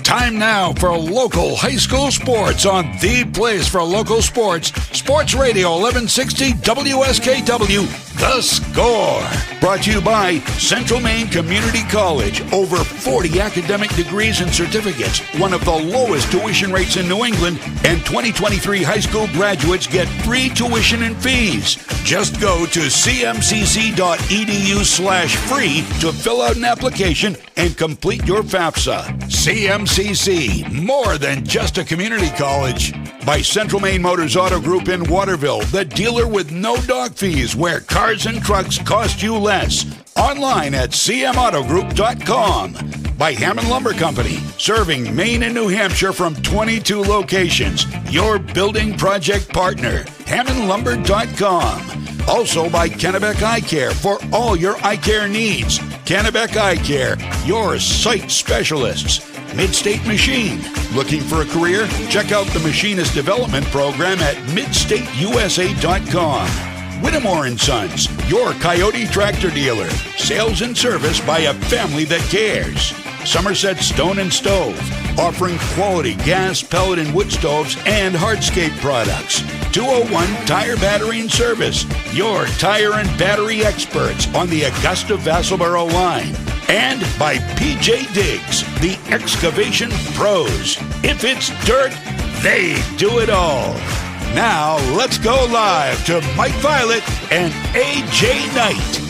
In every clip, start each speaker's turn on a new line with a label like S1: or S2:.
S1: Time now for local high school sports on the place for local sports. Sports Radio 1160 WSKW. The Score. Brought to you by Central Maine Community College. Over 40 academic degrees and certificates. One of the lowest tuition rates in New England. And 2023 high school graduates get free tuition and fees. Just go to cmcc.edu/free to fill out an application and complete your FAFSA. CMCC, more than just a community college. By Central Maine Motors Auto Group in Waterville, the dealer with no dog fees, where cars and trucks cost you less. Online at cmautogroup.com. By Hammond Lumber Company, serving Maine and New Hampshire from 22 locations. Your building project partner, hammondlumber.com. Also by Kennebec Eye Care for all your eye care needs. Kennebec Eye Care, your sight specialists. Midstate Machine. Looking for a career? Check out the Machinist Development Program at midstateusa.com. Whittemore & Sons, your Coyote tractor dealer. Sales and service by a family that cares. Somerset Stone and Stove, offering quality gas, pellet, and wood stoves and hardscape products. 201 Tire Battery and Service, your tire and battery experts on the Augusta-Vassalboro line. And by PJ Diggs, the excavation pros. If it's dirt, they do it all. Now, let's go live to Mike Violet and AJ Knight.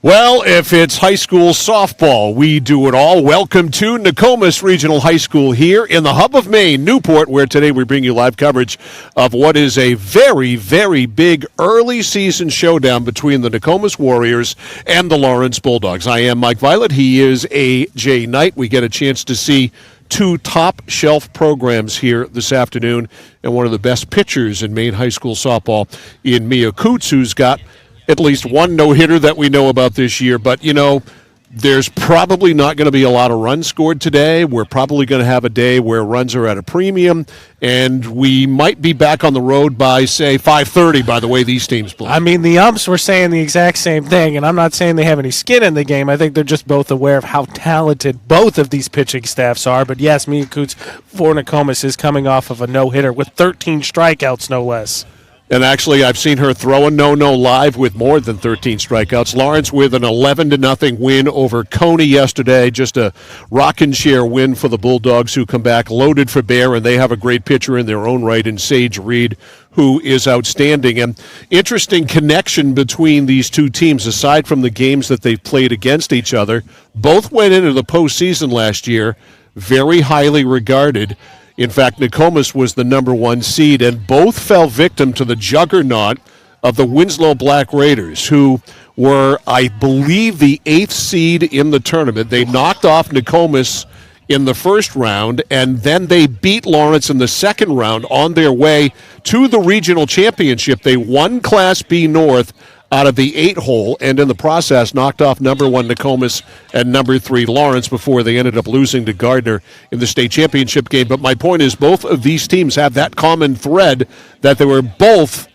S2: Well, if it's high school softball, we do it all. Welcome to Nokomis Regional High School here in the hub of Maine, Newport, where today we bring you live coverage of what is a very, very big early season showdown between the Nokomis Warriors and the Lawrence Bulldogs. I am Mike Violet. He is A.J. Knight. We get a chance to see two top-shelf programs here this afternoon, and one of the best pitchers in Maine high school softball in Mia Coots, who's got at least one no-hitter that we know about this year. But, you know, there's probably not going to be a lot of runs scored today. We're probably going to have a day where runs are at a premium, and we might be back on the road by, say, 5:30 by the way these teams play.
S3: I mean, the umps were saying the exact same thing, and I'm not saying they have any skin in the game. I think they're just both aware of how talented both of these pitching staffs are. But, yes, Mia Coots for Nokomis is coming off of a no-hitter with 13 strikeouts, no less.
S2: And actually, I've seen her throw a no-no live with more than 13 strikeouts. Lawrence with an 11-0 win over Coney yesterday. Just a rockin' chair win for the Bulldogs, who come back loaded for bear, and they have a great pitcher in their own right in Sage Reed, who is outstanding. And interesting connection between these two teams, aside from the games that they've played against each other. Both went into the postseason last year, very highly regarded. In fact, Nokomis was the number one seed, and both fell victim to the juggernaut of the Winslow Black Raiders, who were, I believe, the 8th seed in the tournament. They knocked off Nokomis in the first round, and then they beat Lawrence in the second round on their way to the regional championship. They won Class B North out of the 8-hole, and in the process knocked off number 1 Nokomis and number 3 Lawrence before they ended up losing to Gardner in the state championship game. But my point is, both of these teams have that common thread, that they were both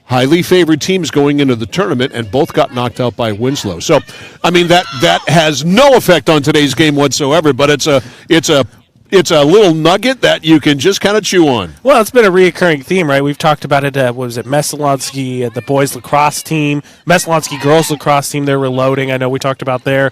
S2: highly favored teams going into the tournament, and both got knocked out by Winslow. So, I mean, that has no effect on today's game whatsoever, but it's a little nugget that you can just kind of chew on.
S3: Well, it's been a reoccurring theme, right? We've talked about it, Messalonsky, the boys lacrosse team, Messalonsky girls lacrosse team, they're reloading. I know we talked about their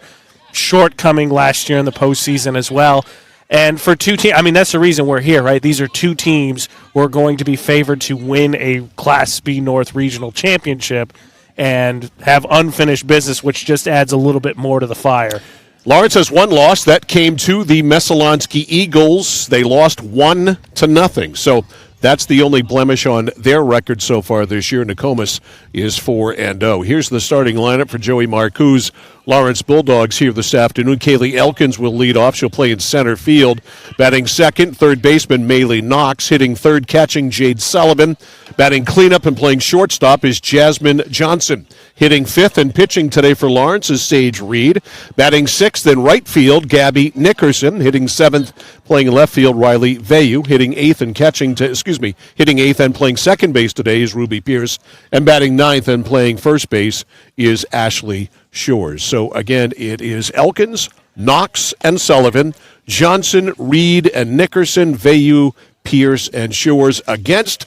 S3: shortcoming last year in the postseason as well. And for two teams, I mean, that's the reason we're here, right? These are two teams who are going to be favored to win a Class B North Regional Championship and have unfinished business, which just adds a little bit more to the fire.
S2: Lawrence has one loss. That came to the Messalonsky Eagles. They lost 1-0. So that's the only blemish on their record so far this year. Nokomis is 4-0. Here's the starting lineup for Joey Marcoux Lawrence Bulldogs here this afternoon. Kaylee Elkins will lead off. She'll play in center field. Batting second, third baseman Maylee Knox. Hitting third, catching Jade Sullivan. Batting cleanup and playing shortstop is Jasmine Johnson. Hitting fifth and pitching today for Lawrence is Sage Reed. Batting sixth in right field, Gabby Nickerson. Hitting seventh, playing left field, Riley Vayu. Hitting eighth and hitting eighth and playing second base today is Ruby Pierce. And batting ninth and playing first base is Ashley Shores. So again, it is Elkins, Knox and Sullivan, Johnson, Reed, and Nickerson, Vayu, Pierce, and Shores against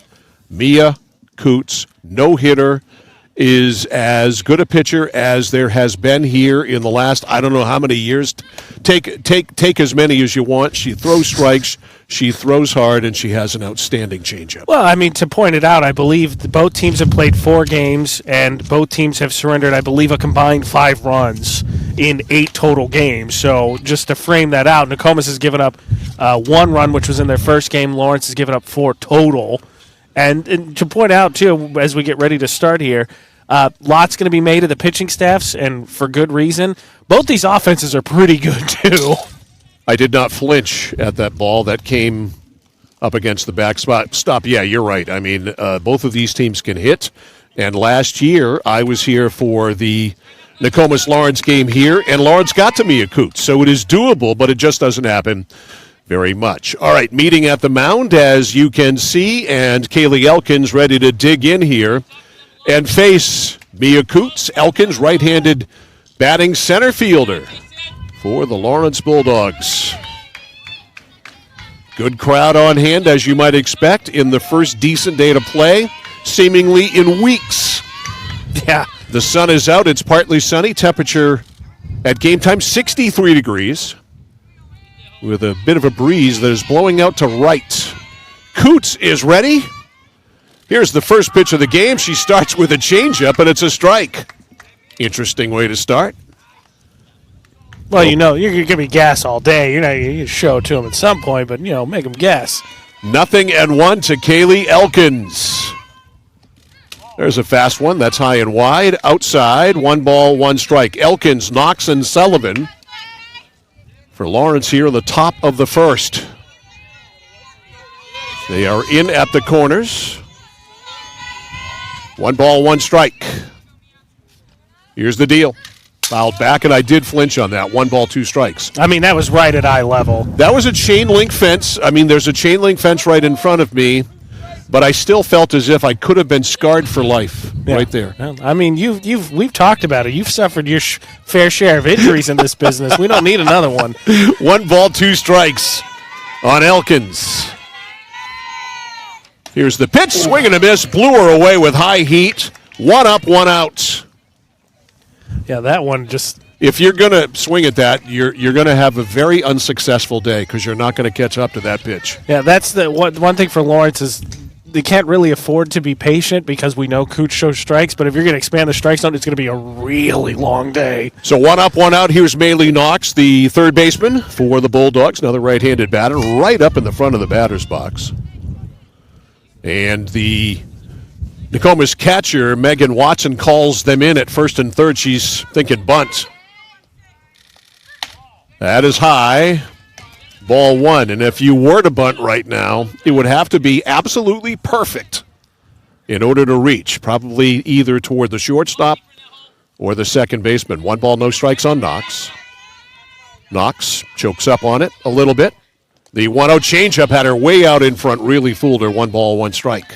S2: Mia Coots. No-hitter, is as good a pitcher as there has been here in the last, I don't know how many years. Take as many as you want. She throws strikes, she throws hard, and she has an outstanding changeup.
S3: Well, I mean, to point it out, I believe both teams have played 4 games, and both teams have surrendered, I believe, a combined 5 runs in 8 total games. So just to frame that out, Nokomis has given up 1 run, which was in their first game. Lawrence has given up 4 total. And to point out, too, as we get ready to start here, lots going to be made of the pitching staffs, and for good reason. Both these offenses are pretty good, too.
S2: I did not flinch at that ball that came up against the back spot. Stop. Yeah, you're right. I mean, both of these teams can hit. And last year, I was here for the Nokomis-Lawrence game here, and Lawrence got to Mia Coots. So it is doable, but it just doesn't happen very much. All right, meeting at the mound, as you can see, and Kaylee Elkins ready to dig in here and face Mia Coots. Elkins, right-handed batting center fielder for the Lawrence Bulldogs. Good crowd on hand, as you might expect, in the first decent day to play, seemingly in weeks.
S3: Yeah.
S2: The sun is out. It's partly sunny. Temperature at game time, 63 degrees, with a bit of a breeze that is blowing out to right. Coots is ready. Here's the first pitch of the game. She starts with a changeup, and it's a strike. Interesting way to start.
S3: Well, you know, you're going to give me gas all day. You show it to them at some point, but, make them guess.
S2: 0-1 to Kaylee Elkins. There's a fast one. That's high and wide. Outside, 1 ball, 1 strike. Elkins, Knox, and Sullivan for Lawrence here in the top of the first. They are in at the corners. 1 ball, 1 strike. Here's the deal. Fouled back, and I did flinch on that. 1 ball, 2 strikes.
S3: I mean, that was right at eye level.
S2: That was a chain link fence. I mean, there's a chain link fence right in front of me, but I still felt as if I could have been scarred for life right there.
S3: Well, I mean, we've talked about it. You've suffered your fair share of injuries in this business. We don't need another one.
S2: 1 ball, 2 strikes on Elkins. Here's the pitch. Swing and a miss. Blew her away with high heat. 1 up, 1 out.
S3: Yeah, that one just...
S2: If you're going to swing at that, you're going to have a very unsuccessful day because you're not going to catch up to that pitch.
S3: Yeah, that's the one thing for Lawrence is they can't really afford to be patient because we know Cooch shows strikes, but if you're going to expand the strike zone, it's going to be a really long day.
S2: So 1 up, 1 out. Here's Maylee Knox, the third baseman for the Bulldogs. Another right-handed batter right up in the front of the batter's box. And the Nokomis catcher, Megan Watson, calls them in at first and third. She's thinking bunt. That is high. Ball 1. And if you were to bunt right now, it would have to be absolutely perfect in order to reach. Probably either toward the shortstop or the second baseman. 1 ball, no strikes on Knox. Knox chokes up on it a little bit. The 1-0 changeup had her way out in front, really fooled her. 1 ball, 1 strike.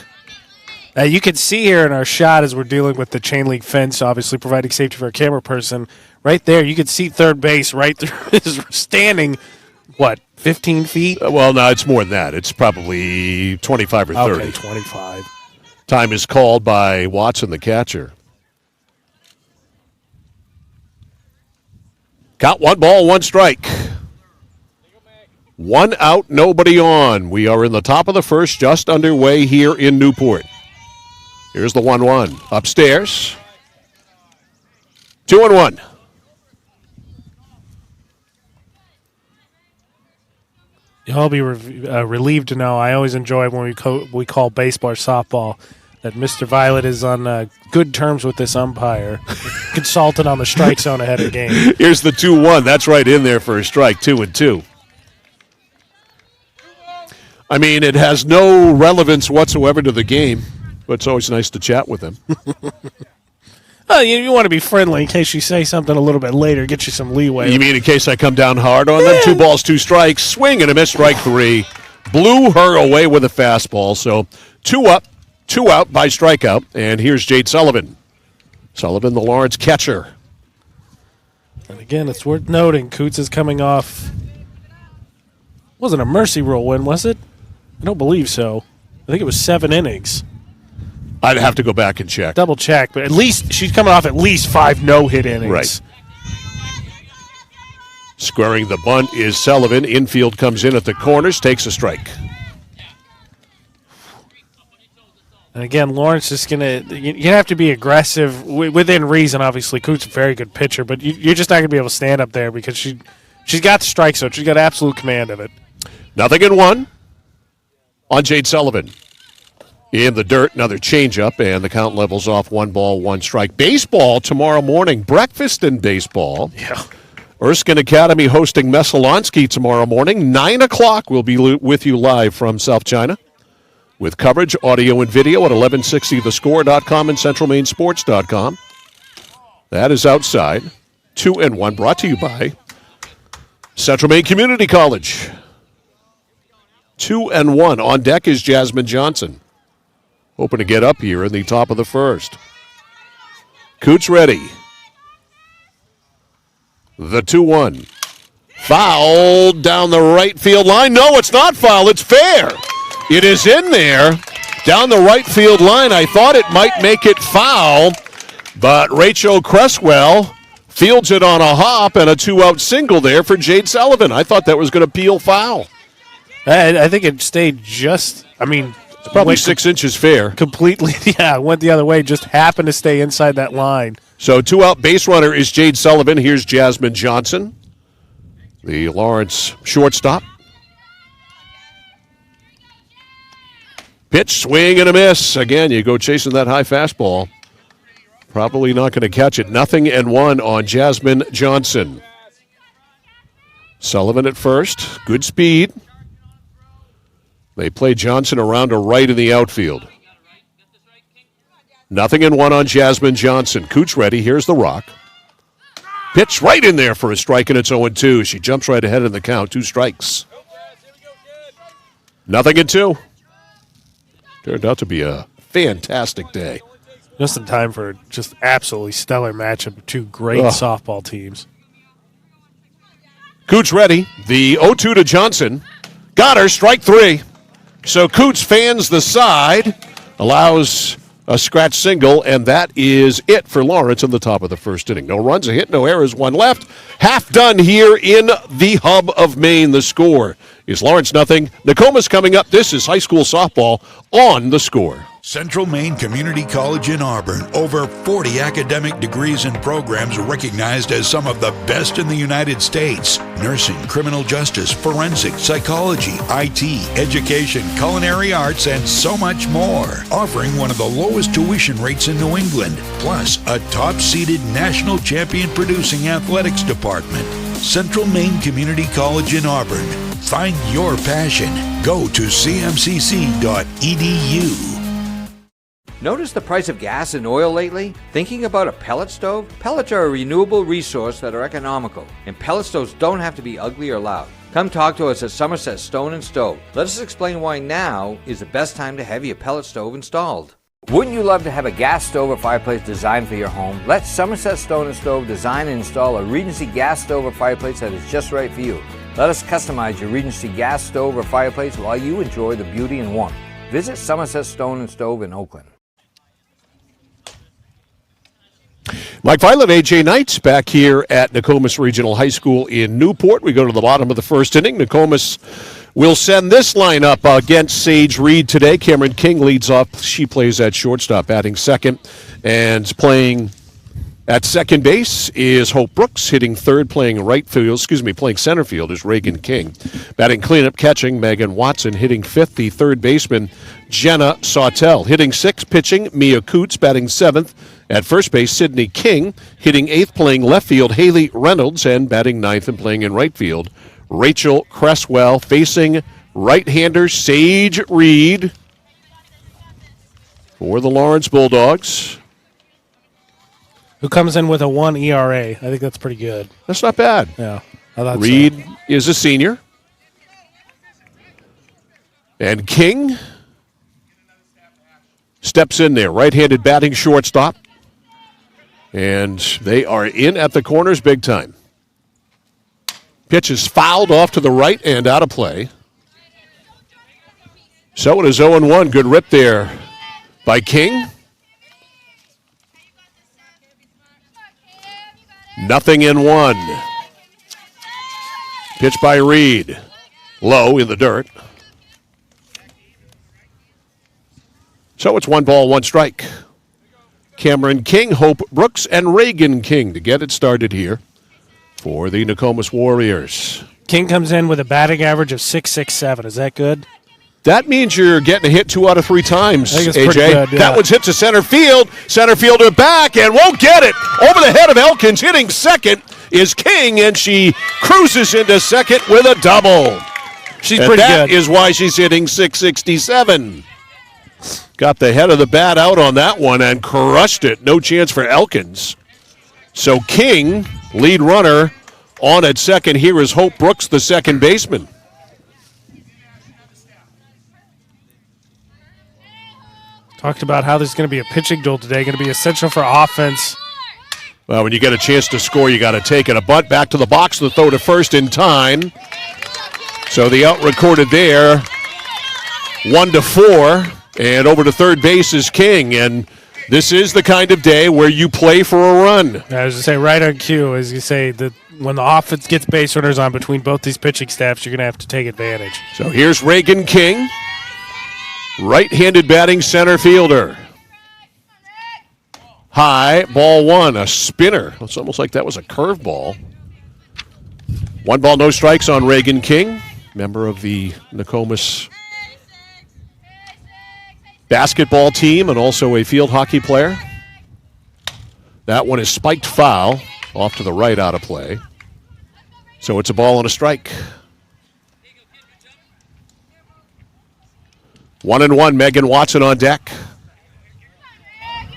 S3: You can see here in our shot as we're dealing with the chain link fence, obviously providing safety for a camera person. Right there, you can see third base right through his standing, 15 feet?
S2: Well, no, it's more than that. It's probably 25 or 30.
S3: Okay, 25.
S2: Time is called by Watson, the catcher. Count 1 ball, 1 strike. 1 out, nobody on. We are in the top of the first, just underway here in Newport. Here's the 1-1. Upstairs. 2-1.
S3: You'll be relieved to know I always enjoy when we call baseball or softball that Mr. Violet is on good terms with this umpire, consulted on the strike zone ahead of the game.
S2: Here's the 2-1. That's right in there for a strike, 2-2. I mean, it has no relevance whatsoever to the game, but it's always nice to chat with them.
S3: Oh, you want to be friendly in case you say something a little bit later, get you some leeway.
S2: You mean in case I come down hard on them? 2 balls, 2 strikes, swing and a miss, strike 3. Blew her away with a fastball. So 2 up, 2 out by strikeout. And here's Jade Sullivan. Sullivan, the Lawrence catcher.
S3: And again, it's worth noting, Coots is coming off. Wasn't a mercy rule win, was it? I don't believe so. I think it was 7 innings.
S2: I'd have to go back and check.
S3: Double check, but at least she's coming off at least 5 no-hit innings.
S2: Right. Squaring the bunt is Sullivan. Infield comes in at the corners, takes a strike.
S3: And again, Lawrence is going to – you have to be aggressive within reason, obviously. Coots is a very good pitcher, but you're just not going to be able to stand up there because she's got the strike zone. She's got absolute command of it.
S2: 0-1 on Jade Sullivan. In the dirt, another changeup, and the count levels off 1 ball, 1 strike. Baseball tomorrow morning. Breakfast in baseball.
S3: Yeah.
S2: Erskine Academy hosting Messalonsky tomorrow morning. 9 o'clock. We'll be with you live from South China with coverage, audio, and video at 1160thescore.com and centralmainsports.com. That is outside. 2-1 brought to you by Central Maine Community College. 2-1. On deck is Jasmine Johnson. Hoping to get up here in the top of the first. Coots ready. The 2-1. Foul down the right field line. No, it's not foul. It's fair. It is in there down the right field line. I thought it might make it foul, but Rachel Cresswell fields it on a hop and a 2-out single there for Jade Sullivan. I thought that was going to peel foul.
S3: I think it stayed just,
S2: it's probably 6 inches fair.
S3: Completely, yeah, went the other way, just happened to stay inside that line.
S2: So 2-out base runner is Jade Sullivan. Here's Jasmine Johnson, the Lawrence shortstop. Pitch, swing, and a miss. Again, you go chasing that high fastball. Probably not going to catch it. 0-1 on Jasmine Johnson. Sullivan at first. Good speed. They play Johnson around to right in the outfield. 0-1 on Jasmine Johnson. Coots ready. Here's the rock. Pitch right in there for a strike, and it's 0-2. She jumps right ahead in the count. 2 strikes. 0-2. Turned out to be a fantastic day.
S3: Just in time for just absolutely stellar matchup of 2 great softball teams.
S2: Coots ready. The 0-2 to Johnson. Got her. Strike 3. So Coots fans the side, allows a scratch single, and that is it for Lawrence in the top of the first inning. No runs, a hit, no errors, 1 left. Half done here in the hub of Maine. The score is Lawrence 0. Nokomis coming up. This is high school softball on The Score.
S1: Central Maine Community College in Auburn. Over 40 academic degrees and programs recognized as some of the best in the United States. Nursing, criminal justice, forensic, psychology, IT, education, culinary arts, and so much more. Offering one of the lowest tuition rates in New England. Plus, a top-seeded national champion producing athletics department. Central Maine Community College in Auburn. Find your passion. Go to cmcc.edu.
S4: Notice the price of gas and oil lately? Thinking about a pellet stove? Pellets are a renewable resource that are economical, and pellet stoves don't have to be ugly or loud. Come talk to us at Somerset Stone & Stove. Let us explain why now is the best time to have your pellet stove installed. Wouldn't you love to have a gas stove or fireplace designed for your home? Let Somerset Stone & Stove design and install a Regency gas stove or fireplace that is just right for you. Let us customize your Regency gas stove or fireplace while you enjoy the beauty and warmth. Visit Somerset Stone & Stove in Oakland.
S2: Mike Violet, AJ Knights back here at Nokomis Regional High School in Newport. We go to the bottom of the first inning. Nokomis will send this lineup against Sage Reed today. Cameron King leads off. She plays at shortstop, batting second. And playing at second base is Hope Brooks. Hitting third, playing center field is Reagan King. Batting cleanup, catching Megan Watson. Hitting fifth, the third baseman, Jenna Sawtell. Hitting sixth, pitching, Mia Coots. Batting seventh, at first base, Sydney King. Hitting eighth, playing left field, Haley Reynolds. And batting ninth and playing in right field, Rachel Cresswell. Facing right-hander Sage Reed for the Lawrence Bulldogs.
S3: Who comes in with a 1 ERA. I think that's pretty good.
S2: That's not bad.
S3: Yeah, I thought
S2: Reed
S3: so.
S2: is a senior. And King steps in there, right-handed batting shortstop. And they are in at the corners big time. Pitch is fouled off to the right and out of play. So it is 0-1. Good rip there by King. Nothing in one. Pitch by Reed. Low in the dirt. So it's 1 ball, 1 strike. Cameron King, Hope Brooks, and Reagan King to get it started here for the Nokomis Warriors.
S3: King comes in with a batting average of .667. Is that good?
S2: That means you're getting a hit 2 out of 3 times,
S3: I think it's
S2: AJ.
S3: pretty good, yeah.
S2: That one's hit to center field. Center fielder back and won't get it. Over the head of Elkins, hitting second is King, and she cruises into second with a double.
S3: She's
S2: and
S3: pretty
S2: that
S3: good.
S2: is why she's hitting .667. Got the head of the bat out on that one and crushed it. No chance for Elkins. So King, lead runner, on at second. Here is Hope Brooks, the second baseman.
S3: Talked about how there's going to be a pitching duel today, going to be essential for offense.
S2: Well, when you get a chance to score, you got to take it. A bunt back to the box, the throw to first in time. So the out recorded there, 1-4, and over to third base is King. And this is the kind of day where you play for a run.
S3: I was going to say, right on cue, as you say, that when the offense gets base runners on between both these pitching staffs, you're going to have to take advantage.
S2: So here's Reagan King, right-handed batting center fielder. High, ball 1, a spinner. It's almost like that was a curveball. 1 ball, no strikes on Reagan King, member of the Nokomis basketball team and also a field hockey player. That one is spiked foul, off to the right, out of play. So it's a ball and a strike. 1-1, Megan Watson on deck.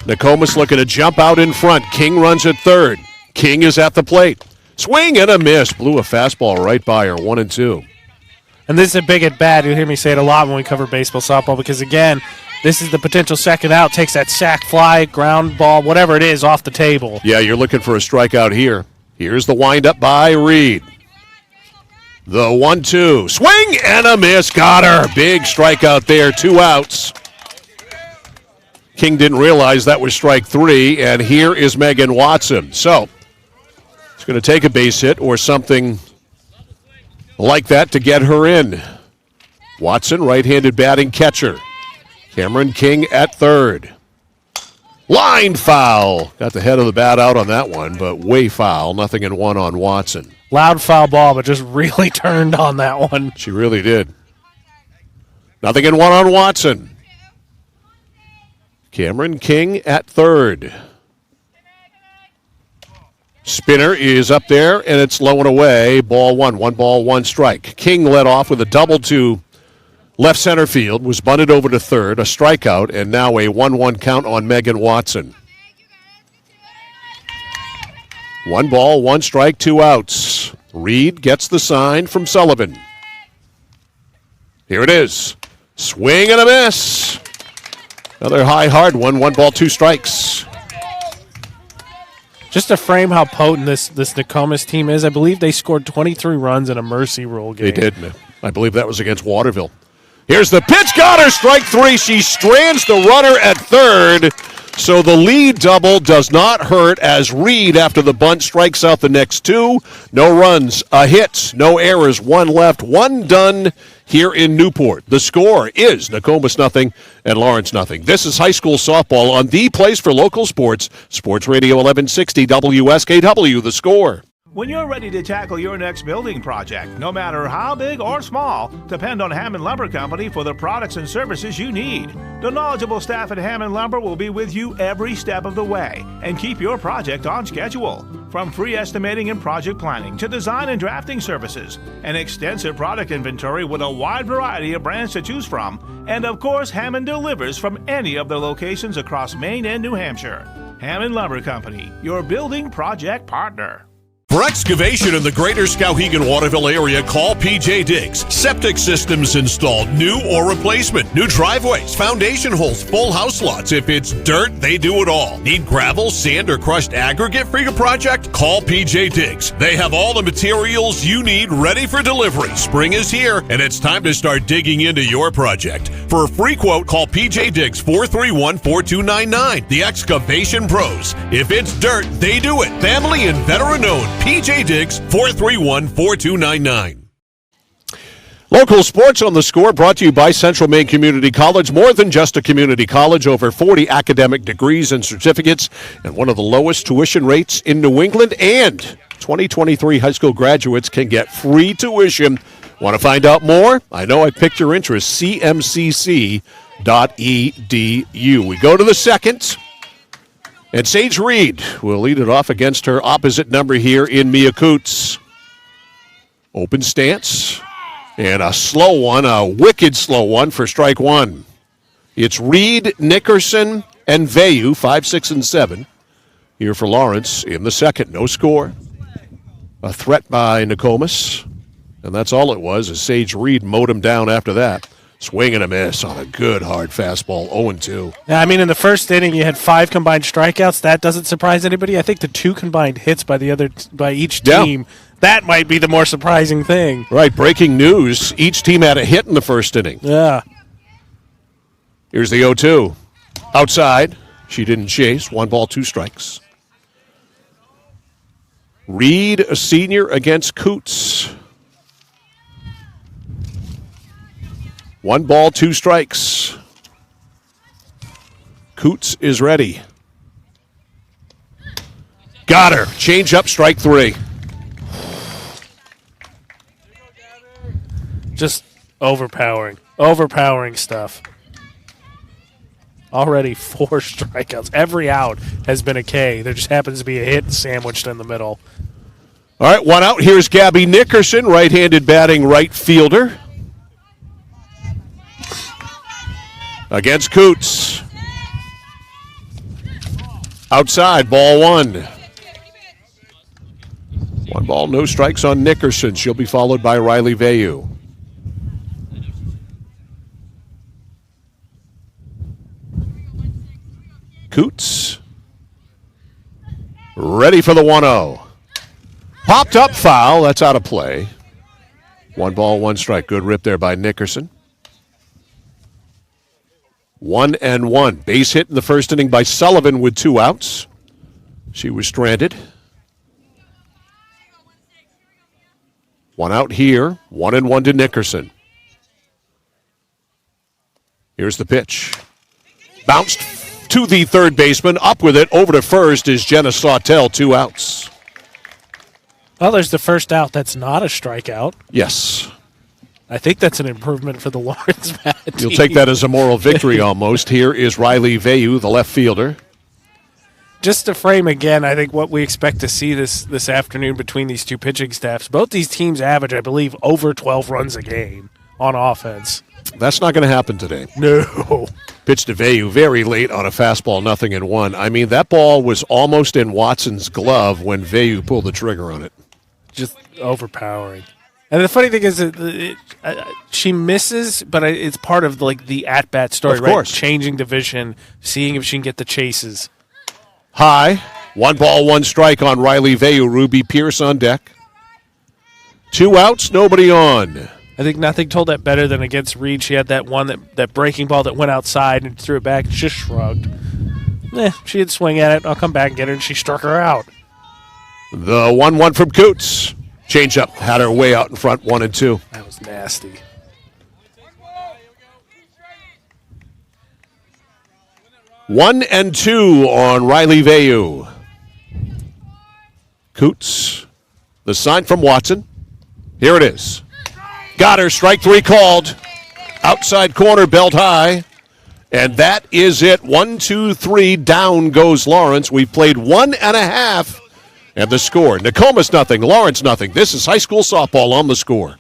S2: Nokomis looking to jump out in front. King runs at third. King is at the plate. Swing and a miss. Blew a fastball right by her, 1-2.
S3: And this is a big at bat. You'll hear me say it a lot when we cover baseball, softball, because, again, this is the potential second out. Takes that sac fly, ground ball, whatever it is, off the table.
S2: Yeah, you're looking for a strikeout here. Here's the windup by Reed. The 1-2. Swing and a miss. Got her. Big strikeout there. 2 outs. King didn't realize that was strike 3, and here is Megan Watson. So, it's going to take a base hit or something like that to get her in. Watson, right-handed batting catcher. Cameron King at third. Line foul. Got the head of the bat out on that one, but way foul. 0-1 on Watson.
S3: Loud foul ball, but just really turned on that one.
S2: She really did. 0-1 on Watson. Cameron King at third. Spinner is up there, and it's low and away. Ball 1. 1 ball, 1 strike. King led off with a double to left center field, was bunted over to third, a strikeout, and now a 1-1 count on Megan Watson. 1 ball, 1 strike, 2 outs. Reed gets the sign from Sullivan. Here it is. Swing and a miss. Another high, hard one. 1 ball, 2 strikes.
S3: Just to frame how potent this Nokomis team is, I believe they scored 23 runs in a mercy rule game.
S2: They did. I believe that was against Waterville. Here's the pitch. Got her. Strike 3. She strands the runner at third. So the lead double does not hurt as Reed, after the bunt, strikes out the next 2. No runs, a hit, no errors, 1 left, 1 done here in Newport. The score is Nokomis 0 and Lawrence 0. This is high school softball on the place for local sports. Sports Radio 1160 WSKW, The Score.
S5: When you're ready to tackle your next building project, no matter how big or small, depend on Hammond Lumber Company for the products and services you need. The knowledgeable staff at Hammond Lumber will be with you every step of the way and keep your project on schedule. From free estimating and project planning to design and drafting services, an extensive product inventory with a wide variety of brands to choose from, and of course, Hammond delivers from any of their locations across Maine and New Hampshire. Hammond Lumber Company, your building project partner.
S2: For excavation in the greater Skowhegan-Waterville area, call PJ Diggs. Septic systems installed, new or replacement. New driveways, foundation holes, full house lots. If it's dirt, they do it all. Need gravel, sand, or crushed aggregate for your project? Call PJ Diggs. They have all the materials you need ready for delivery. Spring is here, and it's time to start digging into your project. For a free quote, call PJ Diggs 431-4299. The Excavation Pros. If it's dirt, they do it. Family and veteran-owned. PJ Diggs 431-4299. Local sports on the score brought to you by Central Maine Community College. More than just a community college, over 40 academic degrees and certificates, and one of the lowest tuition rates in New England. And 2023 high school graduates can get free tuition. Want to find out more? I know I picked your interest. cmcc.edu. We go to the second. And Sage Reed will lead it off against her opposite number here in Mia Coots. Open stance. And a slow one, a wicked slow one for strike one. It's Reed, Nickerson, and Vayu, 5, 6, and 7. Here for Lawrence in the second. No score. A threat by Nokomis. And that's all it was, as Sage Reed mowed him down after that. Swing and a miss on a good hard fastball, 0-2.
S3: Yeah, I mean, in the first inning, you had 5 combined strikeouts. That doesn't surprise anybody. I think the 2 combined hits by each team, that might be the more surprising thing.
S2: Right, breaking news. Each team had a hit in the first inning.
S3: Yeah.
S2: Here's the 0-2. Outside. She didn't chase. 1 ball, 2 strikes. Reed, a senior, against Coots. 1 ball, 2 strikes. Coots is ready. Got her. Change up, strike 3.
S3: Just overpowering stuff. Already 4 strikeouts. Every out has been a K. There just happens to be a hit sandwiched in the middle.
S2: All right, 1 out. Here's Gabby Nickerson, right-handed batting right fielder. Against Coots. Outside, ball 1. 1 ball, no strikes on Nickerson. She'll be followed by Riley Vayu. Coots. Ready for the 1-0. Popped up foul. That's out of play. 1 ball, 1 strike. Good rip there by Nickerson. 1-1. Base hit in the first inning by Sullivan with 2 outs. She was stranded. 1 out here. 1-1 to Nickerson. Here's the pitch. Bounced to the third baseman. Up with it. Over to first is Jenna Sawtell. 2 outs.
S3: Well, there's the first out. That's not a strikeout.
S2: Yes.
S3: I think that's an improvement for the Lawrence Bat team.
S2: You'll take that as a moral victory almost. Here is Riley Vayu, the left fielder.
S3: Just to frame again, I think what we expect to see this afternoon between these two pitching staffs, both these teams average, I believe, over 12 runs a game on offense.
S2: That's not going to happen today.
S3: No.
S2: Pitch to Vayu very late on a fastball, 0-1. I mean, that ball was almost in Watson's glove when Vayu pulled the trigger on it.
S3: Just overpowering. And the funny thing is that she misses, but it's part of the at-bat story,
S2: of course.
S3: Right? Changing division, seeing if she can get the chases.
S2: High, 1 ball, 1 strike on Riley Vayu. Ruby Pierce on deck. 2 outs, nobody on.
S3: I think nothing told that better than against Reed. She had that one, that breaking ball that went outside and threw it back and just shrugged. She did swing at it. I'll come back and get her, and she struck her out.
S2: The 1-1 from Coots. Change up, had her way out in front, 1-2.
S3: That was nasty.
S2: One and 2 on Riley Vayu. Coots, the sign from Watson. Here it is. Got her, strike 3 called. Outside corner, belt high. And that is it. 1, 2, 3, down goes Lawrence. We've played 1.5. And the score, Nokomis 0, Lawrence 0. This is high school softball on the score.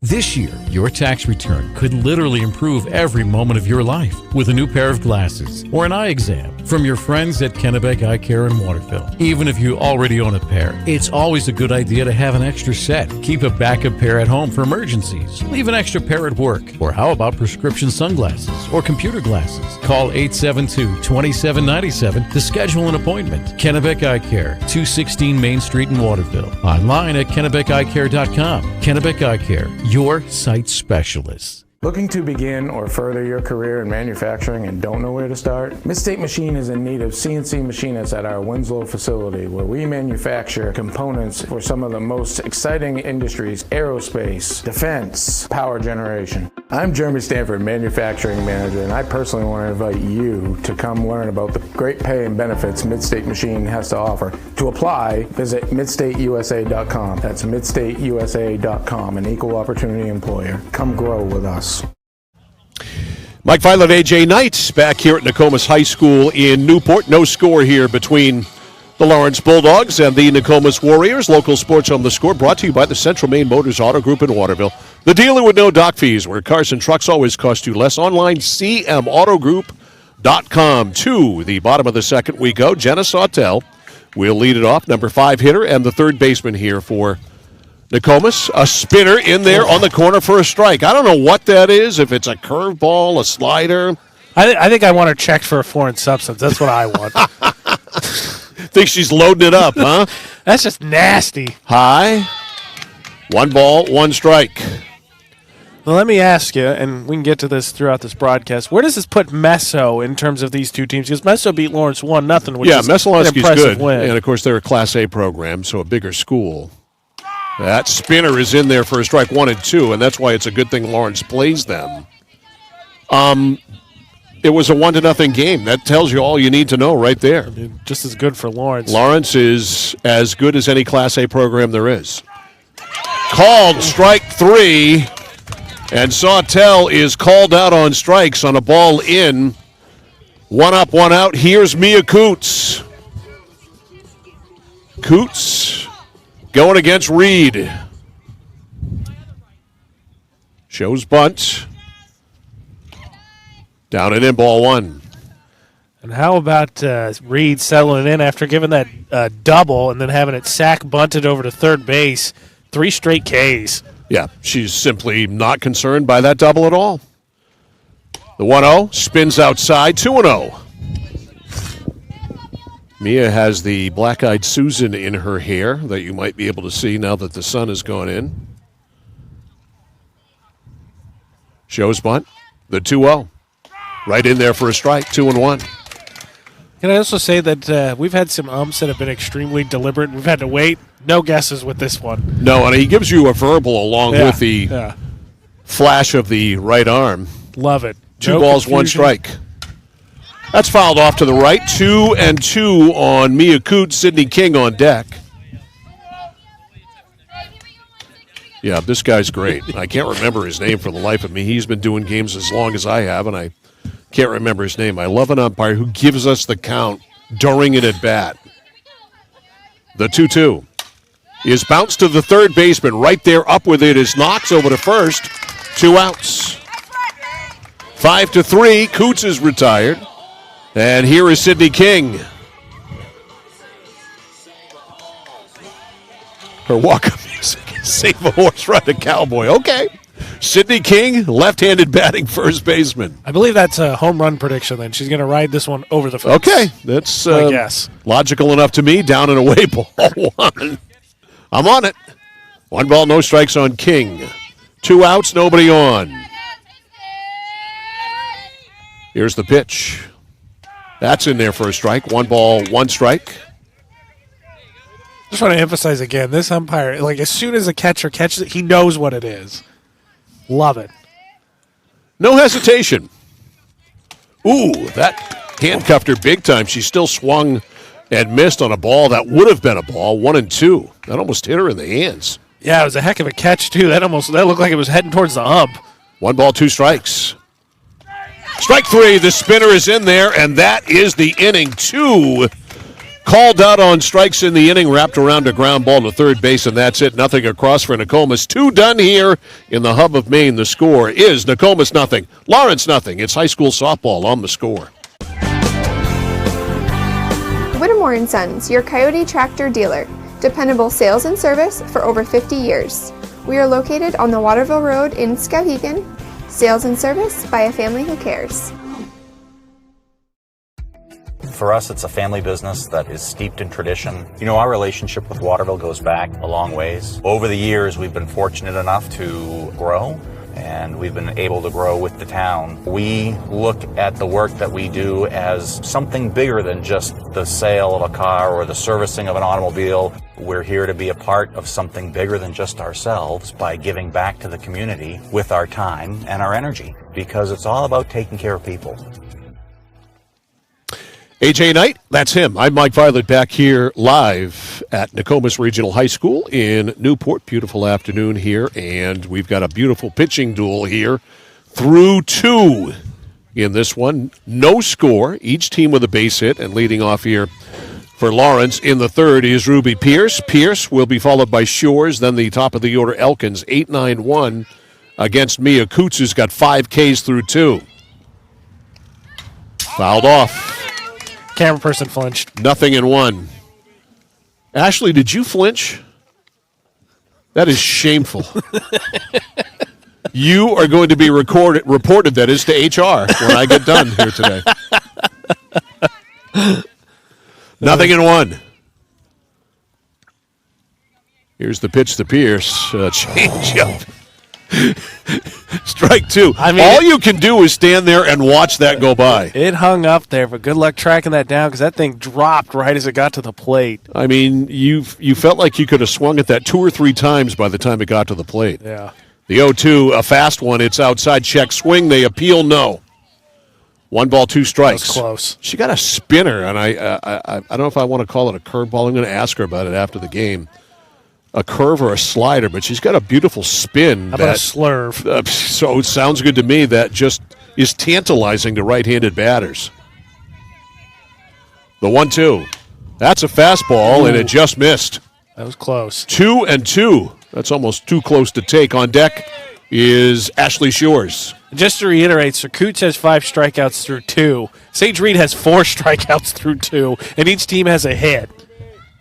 S6: This year, your tax return could literally improve every moment of your life with a new pair of glasses or an eye exam. from your friends at Kennebec Eye Care in Waterville. Even if you already own a pair, it's always a good idea to have an extra set. Keep a backup pair at home for emergencies. Leave an extra pair at work. Or how about prescription sunglasses or computer glasses? Call 872-2797 to schedule an appointment. Kennebec Eye Care, 216 Main Street in Waterville. Online at kennebeceyecare.com. Kennebec Eye Care, your sight specialist.
S7: Looking to begin or further your career in manufacturing and don't know where to start? Midstate Machine is in need of CNC machinists at our Winslow facility, where we manufacture components for some of the most exciting industries: aerospace, defense, power generation. I'm Jeremy Stanford, manufacturing manager, and I personally want to invite you to come learn about the great pay and benefits Midstate Machine has to offer. To apply, visit midstateusa.com. That's midstateusa.com, an equal opportunity employer. Come grow with us.
S2: Mike Violet, AJ Knight back here at Nokomis High School in Newport. No score here between the Lawrence Bulldogs and the Nokomis Warriors. Local sports on the score brought to you by the Central Maine Motors Auto Group in Waterville. The dealer with no dock fees, where cars and trucks always cost you less. Online, cmautogroup.com. To the bottom of the second we go. Jenna Sawtell will lead it off, number 5 hitter and the third baseman here for Nokomis. A spinner in there on the corner for a strike. I don't know what that is, if it's a curveball, a slider.
S3: I think I want her checked for a foreign substance. That's what I want.
S2: Think she's loading it up, huh?
S3: That's just nasty.
S2: High. 1 ball, 1 strike.
S3: Well, let me ask you, and we can get to this throughout this broadcast, where does this put Meso in terms of these two teams? Because Meso beat Lawrence 1-0, which is an impressive
S2: good.
S3: win.
S2: And, of course, they're a Class A program, so a bigger school. That spinner is in there for a strike 1 and 2, and that's why it's a good thing Lawrence plays them. It was a 1-0 game. That tells you all you need to know right there.
S3: I mean, just as good for Lawrence.
S2: Lawrence is as good as any Class A program there is. Called strike 3, and Sawtell is called out on strikes on a ball in. 1 up, 1 out. Here's Mia Coots. Coots going against Reed. Shows bunt. Down and in, ball 1.
S3: And how about Reed settling in after giving that double and then having it sack bunted over to third base? 3 straight Ks.
S2: Yeah, she's simply not concerned by that double at all. The 1-0 spins outside, 2-0. Mia has the black-eyed Susan in her hair that you might be able to see now that the sun has gone in. Shows bunt, the 2-0. Right in there for a strike, 2-1.
S3: Can I also say that we've had some umps that have been extremely deliberate. We've had to wait. No guesses with this one.
S2: No, and he gives you a verbal along with the flash of the right arm.
S3: Love it.
S2: 2 balls, confusion. 1 strike. That's fouled off to the right. 2-2 on Mia Coots. Sydney King on deck. Yeah, this guy's great. I can't remember his name for the life of me. He's been doing games as long as I have, and I can't remember his name. I love an umpire who gives us the count during an at-bat. The 2-2 is bounced to the third baseman. Right there, up with it is Knox over to first. 2 outs. 5-3, Coots is retired. And here is Sydney King. Her walk-up music is Save a Horse, Ride a Cowboy. Okay. Sydney King, left-handed batting first baseman.
S3: I believe that's a home run prediction then. She's going to ride this one over the fence.
S2: Okay. That's logical enough to me. Down and away, ball 1. I'm on it. 1 ball, no strikes on King. 2 outs, nobody on. Here's the pitch. That's in there for a strike. 1 ball, 1 strike.
S3: Just want to emphasize again, this umpire, like as soon as a catcher catches it, he knows what it is. Love it.
S2: No hesitation. Ooh, that handcuffed her big time. She still swung and missed on a ball that would have been a ball. 1-2. That almost hit her in the hands.
S3: Yeah, it was a heck of a catch too. That looked like it was heading towards the ump.
S2: 1 ball, 2 strikes. Strike 3, the spinner is in there, and that is the inning. 2 called out on strikes in the inning, wrapped around a ground ball to third base, and that's it. Nothing across for Nokomis. 2 done here in the hub of Maine. The score is Nokomis 0, Lawrence 0. It's high school softball on the score.
S8: Gilmore & Sons, your Coyote tractor dealer. Dependable sales and service for over 50 years. We are located on the Waterville Road in Skowhegan. Sales and service by a family who cares.
S9: For us, it's a family business that is steeped in tradition. You know, our relationship with Waterville goes back a long ways. Over the years, we've been fortunate enough to grow, and we've been able to grow with the town. We look at the work that we do as something bigger than just the sale of a car or the servicing of an automobile. We're here to be a part of something bigger than just ourselves by giving back to the community with our time and our energy, because it's all about taking care of people.
S2: AJ Knight, that's him. I'm Mike Violet back here live at Nokomis Regional High School in Newport. Beautiful afternoon here, and we've got a beautiful pitching duel here through 2 in this one. No score, each team with a base hit, and leading off here for Lawrence in the third is Ruby Pierce. Pierce will be followed by Shores, then the top of the order, Elkins, 8-9-1 against Mia Coots, who's got 5 Ks through 2. Fouled off.
S3: Camera person flinched.
S2: 0-1. Ashley, did you flinch? That is shameful. You are going to be reported, that is, to HR when I get done here today. 0-1. Here's the pitch to Pierce. Change up. Strike 2. I mean, all you can do is stand there and watch that go by.
S3: It hung up there, but good luck tracking that down because that thing dropped right as it got to the plate.
S2: I mean, you felt like you could have swung at that 2 or 3 times by the time it got to the plate.
S3: Yeah.
S2: The 0-2, a fast one. It's outside, check, swing. They appeal, no. 1 ball, 2 strikes.
S3: That was close.
S2: She got a spinner, and I don't know if I want to call it a curveball. I'm going to ask her about it after the game. A curve or a slider, but she's got a beautiful spin.
S3: How about a slurve?
S2: So it sounds good to me. That just is tantalizing to right-handed batters. The 1-2. That's a fastball, and it just missed.
S3: That was close.
S2: 2-2. That's almost too close to take. On deck is Ashley Shores.
S3: Just to reiterate, Sir Coots has 5 strikeouts through 2. Sage Reed has 4 strikeouts through 2, and each team has a hit.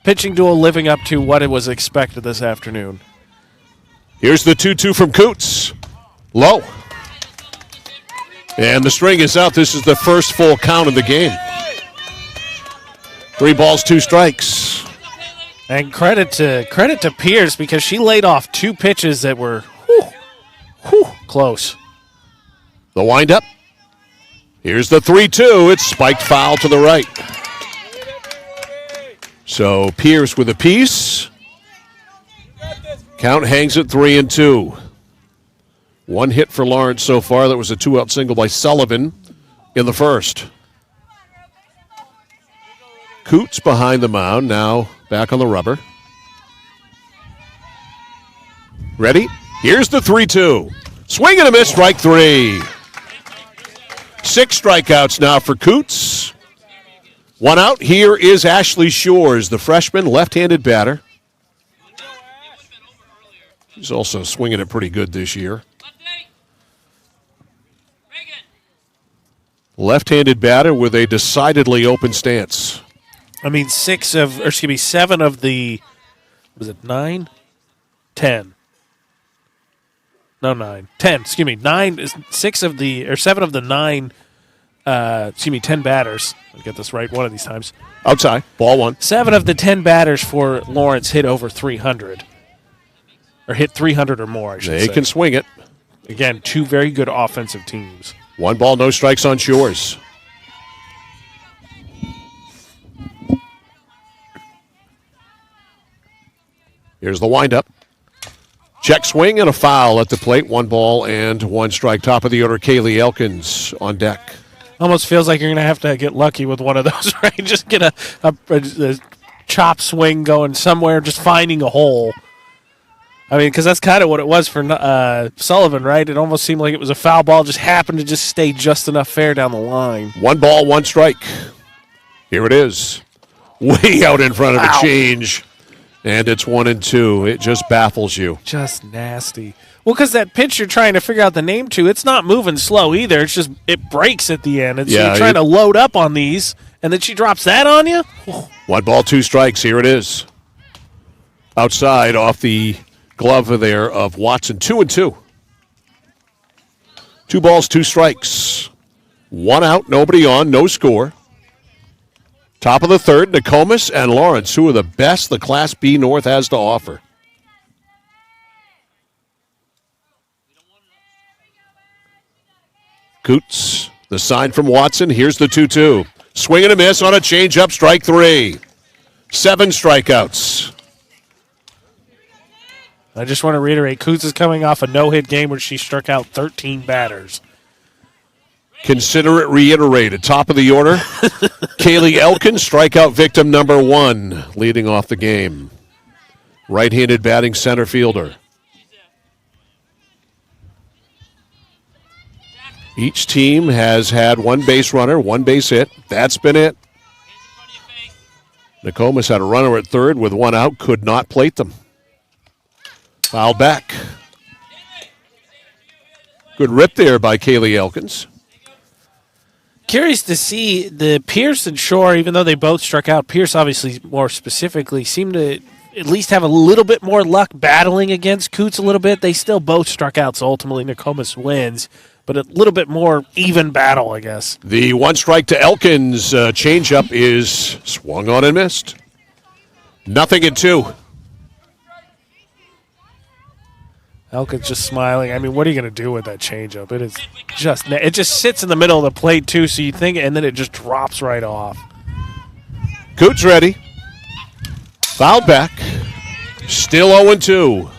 S3: Pitching duel living up to what it was expected this afternoon.
S2: Here's the 2-2 from Coots. Low. And the string is out. This is the first full count of the game. 3 balls, 2 strikes.
S3: And credit to Pierce because she laid off 2 pitches that were close.
S2: The windup. Here's the 3-2. It's spiked foul to the right. So Pierce with a piece. Count hangs at 3-2. 1 hit for Lawrence so far. That was a 2-out single by Sullivan in the first. Coots behind the mound, now back on the rubber. Ready? Here's the 3-2. Swing and a miss, strike 3. 6 strikeouts now for Coots. 1 out. Here is Ashley Shores, the freshman left-handed batter. He's also swinging it pretty good this year. Left-handed batter with a decidedly open stance.
S3: I mean, 7 of the, was it 9? 10. No, 9. 10, excuse me. 7 of the 9, 10 batters. I'll get this right one of these times.
S2: Outside, ball 1.
S3: 7 of the 10 batters for Lawrence hit over 300. Or hit 300 or more, I should say.
S2: They can swing it.
S3: Again, 2 very good offensive teams.
S2: 1 ball, no strikes on Shores. Here's the windup. Check swing and a foul at the plate. 1 ball and 1 strike. Top of the order, Kaylee Elkins on deck.
S3: Almost feels like you're going to get lucky with one of those, right? Just get a chop swing going somewhere, just finding a hole. I mean, because that's kind of what it was for Sullivan, right? It almost seemed like it was a foul ball, just happened to just stay just enough fair down the line.
S2: 1 ball, 1 strike. Here it is. Way out in front of a change. And it's 1-2. It just baffles you.
S3: Just nasty. Well, because that pitch you're trying to figure out the name to, it's not moving slow either. It's just, it breaks at the end. And so you're trying to load up on these, and then she drops that on you?
S2: 1 ball, 2 strikes. Here it is. Outside off the glove there of Watson. 2-2. 2 balls, 2 strikes. 1 out, nobody on, no score. Top of the third, Nokomis and Lawrence, who are the best the Class B North has to offer. Coots, the sign from Watson. Here's the 2-2. Swing and a miss on a changeup, strike 3. 7 strikeouts.
S3: I just want to reiterate, Coots is coming off a no-hit game where she struck out 13 batters.
S2: Consider it reiterated. Top of the order, Kaylee Elkins, strikeout victim number 1, leading off the game. Right-handed batting center fielder. Each team has had 1 base runner, 1 base hit. That's been it. Nokomis had a runner at third with 1 out, could not plate them. Foul back. Good rip there by Kaylee Elkins.
S3: Curious to see the Pierce and Shore, even though they both struck out, Pierce obviously more specifically seemed to at least have a little bit more luck battling against Coots a little bit. They still both struck out, so ultimately Nokomis wins, but a little bit more even battle, I guess.
S2: The 1 strike to Elkins changeup is swung on and missed. 0-2.
S3: Elkins just smiling. I mean, what are you going to do with that changeup? It just sits in the middle of the plate too, so you think, and then it just drops right off.
S2: Coots ready. Fouled back. Still 0-2.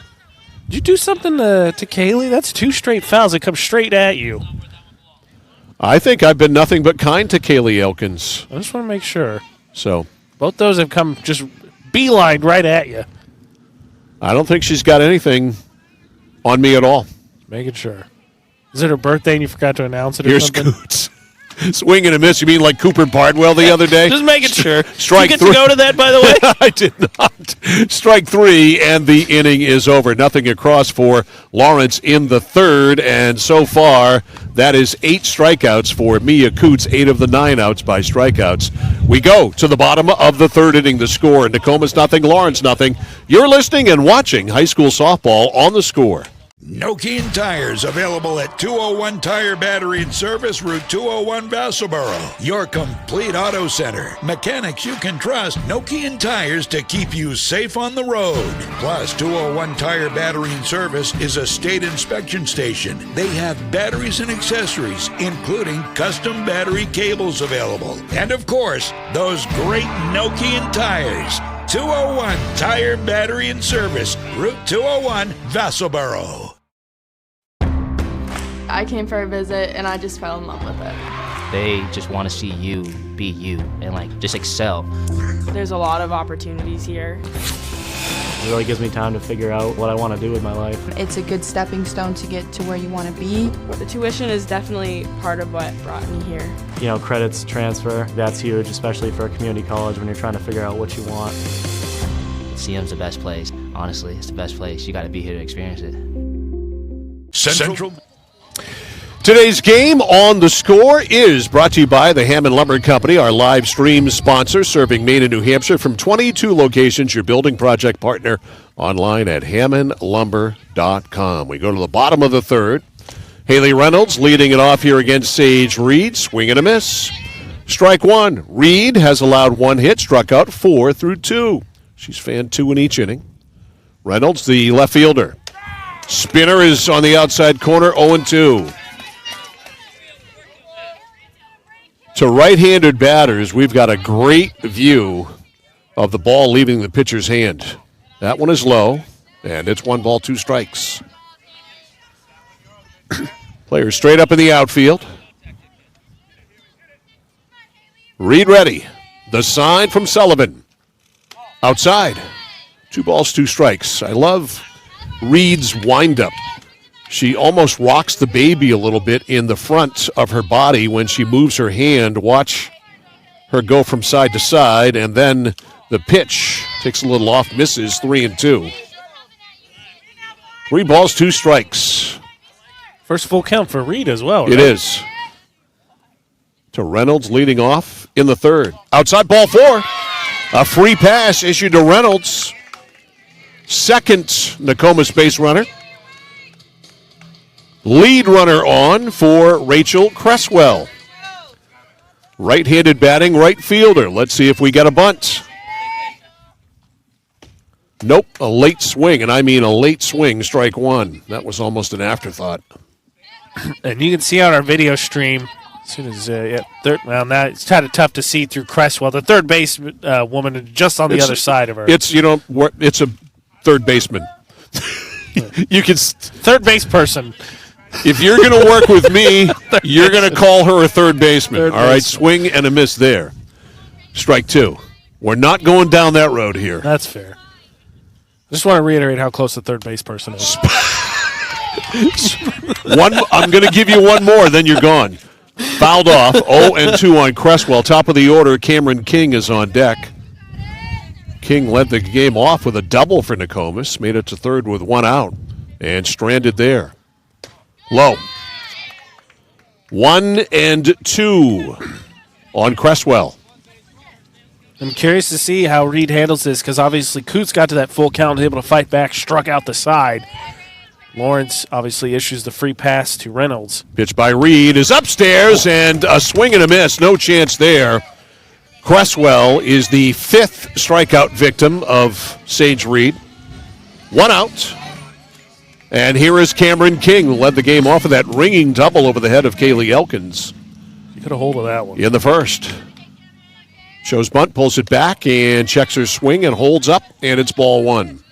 S3: Did you do something to Kaylee? That's 2 straight fouls that come straight at you.
S2: I think I've been nothing but kind to Kaylee Elkins.
S3: I just want to make sure.
S2: So
S3: Both those have come just beeline right at you.
S2: I don't think she's got anything on me at all.
S3: Making sure. Is it her birthday and you forgot to announce it or
S2: Here's
S3: something?
S2: Coots. Swing and a miss. You mean like Cooper Bardwell the other day?
S3: Just making sure.
S2: Strike
S3: Did you get
S2: 3.
S3: to go to that, by the way?
S2: I did not. Strike 3, and the inning is over. Nothing across for Lawrence in the third, and so far, that is 8 strikeouts for Mia Coots, 8 of the 9 outs by strikeouts. We go to the bottom of the third inning. The score, Nokomis nothing, Lawrence nothing. You're listening and watching high school softball on The Score.
S1: Nokian Tires, available at 201 Tire Battery and Service, Route 201, Vassalboro. Your complete auto center. Mechanics you can trust. Nokian Tires to keep you safe on the road. Plus, 201 Tire Battery and Service is a state inspection station. They have batteries and accessories, including custom battery cables available. And of course, those great Nokian tires. 201 Tire Battery and Service, Route 201, Vassalboro.
S10: I came for a visit and I just fell in love with it.
S11: They just want to see you be you and just excel.
S10: There's a lot of opportunities here.
S12: It really gives me time to figure out what I want to do with my life.
S13: It's a good stepping stone to get to where you want to be.
S10: The tuition is definitely part of what brought me here.
S12: Credits transfer, that's huge, especially for a community college when you're trying to figure out what you want.
S11: CM's the best place. Honestly, it's the best place. You got to be here to experience it.
S1: Central.
S2: Today's game on The Score is brought to you by the Hammond Lumber Company, our live stream sponsor, serving Maine and New Hampshire from 22 locations, your building project partner, online at hammondlumber.com. We go to the bottom of the third. Haley Reynolds leading it off here against Sage Reed. Swing and a miss. Strike 1. Reed has allowed 1 hit, struck out 4 through 2. She's fanned 2 in each inning. Reynolds, the left fielder. Spinner is on the outside corner, 0-2. To right-handed batters, we've got a great view of the ball leaving the pitcher's hand. That one is low, and it's 1 ball, 2 strikes. Player straight up in the outfield. Reed ready. The sign from Sullivan. Outside. 2 balls, 2 strikes. I love Reed's windup. She almost rocks the baby a little bit in the front of her body when she moves her hand. Watch her go from side to side, and then the pitch takes a little off, misses, 3-2. 3 balls, 2 strikes.
S3: First full count for Reed as well, right?
S2: It is. To Reynolds leading off in the third. Outside ball 4. A free pass issued to Reynolds. Second Nokomis base runner. Lead runner on for Rachel Cresswell. Right-handed batting right fielder. Let's see if we get a bunt. Nope, a late swing, and I mean a late swing, strike 1. That was almost an afterthought.
S3: And you can see on our video stream, as soon as now it's kind of tough to see through Cresswell. The third base woman just on the other side of her.
S2: It's it's a third baseman. You can
S3: third base person.
S2: If you're going to work with me, you're going to call her a third baseman. All right, swing and a miss there. Strike 2. We're not going down that road here.
S3: That's fair. I just want to reiterate how close the third base person is.
S2: I'm going to give you one more, then you're gone. Fouled off, 0-2 on Cresswell. Top of the order, Cameron King is on deck. King led the game off with a double for Nokomis, made it to third with 1 out, and stranded there. Low. 1-2 on Cresswell.
S3: I'm curious to see how Reed handles this because obviously Coots got to that full count, was able to fight back, struck out the side. Lawrence obviously issues the free pass to Reynolds.
S2: Pitch by Reed is upstairs and a swing and a miss. No chance there. Cresswell is the 5th strikeout victim of Sage Reed. 1 out. And here is Cameron King, who led the game off of that ringing double over the head of Kaylee Elkins.
S3: You got a hold of that one.
S2: In the first. Shows bunt, pulls it back, and checks her swing and holds up, and it's ball 1.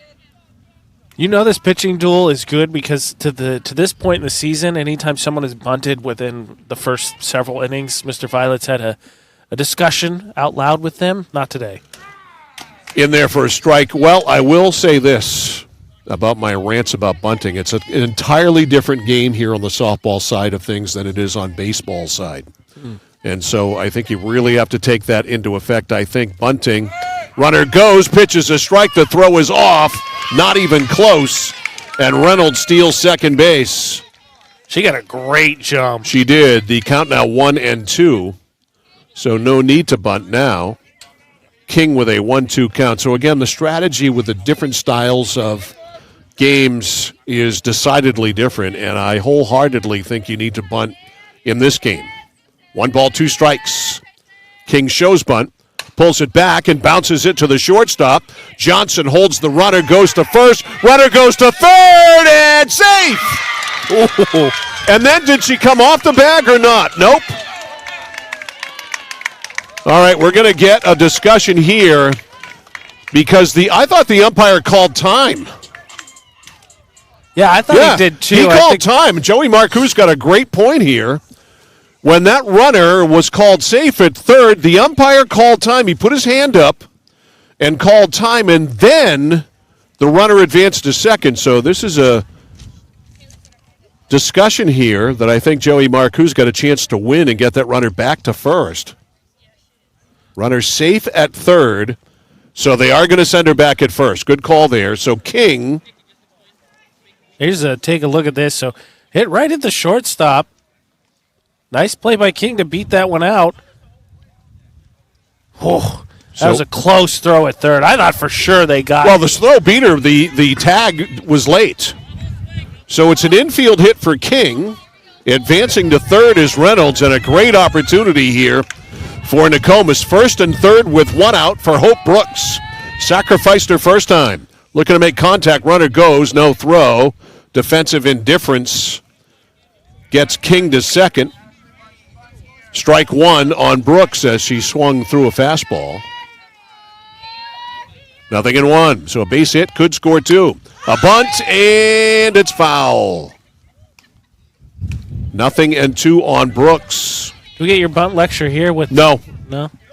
S3: You know this pitching duel is good because to this point in the season, anytime someone is bunted within the first several innings, Mr. Violet's had a discussion out loud with them. Not today.
S2: In there for a strike. Well, I will say this about my rants about bunting. It's an entirely different game here on the softball side of things than it is on baseball side. And so I think you really have to take that into effect. I think bunting, runner goes, pitches a strike, the throw is off, not even close, and Reynolds steals second base.
S3: She got a great jump.
S2: She did. The count now 1-2, so no need to bunt now. King with a 1-2 count. So again, the strategy with the different styles of games is decidedly different, and I wholeheartedly think you need to bunt in this game. 1 ball, 2 strikes. King shows bunt, pulls it back and bounces it to the shortstop. Johnson holds the runner, goes to first. Runner goes to third and safe. Ooh. And then did she come off the bag or not? Nope. All right, we're going to get a discussion here because I thought the umpire called time.
S3: Yeah, I thought he did too.
S2: He called time. Joey Marcoux got a great point here. When that runner was called safe at third, the umpire called time. He put his hand up and called time, and then the runner advanced to second. So this is a discussion here that I think Joey Marcoux got a chance to win and get that runner back to first. Runner safe at third, so they are going to send her back at first. Good call there. So King.
S3: Here's take a look at this. So hit right at the shortstop. Nice play by King to beat that one out. Oh, that was a close throw at third. I thought for sure they got it.
S2: Well, the throw beat her. The tag was late. So it's an infield hit for King. Advancing to third is Reynolds, and a great opportunity here for Nokomis. First and third with 1 out for Hope Brooks. Sacrificed her first time. Looking to make contact. Runner goes. No throw. Defensive indifference gets King to second. Strike 1 on Brooks as she swung through a fastball. 0-1. So a base hit could score 2. A bunt, and it's foul. 0-2 on Brooks.
S3: Do we get your bunt lecture here with?
S2: No.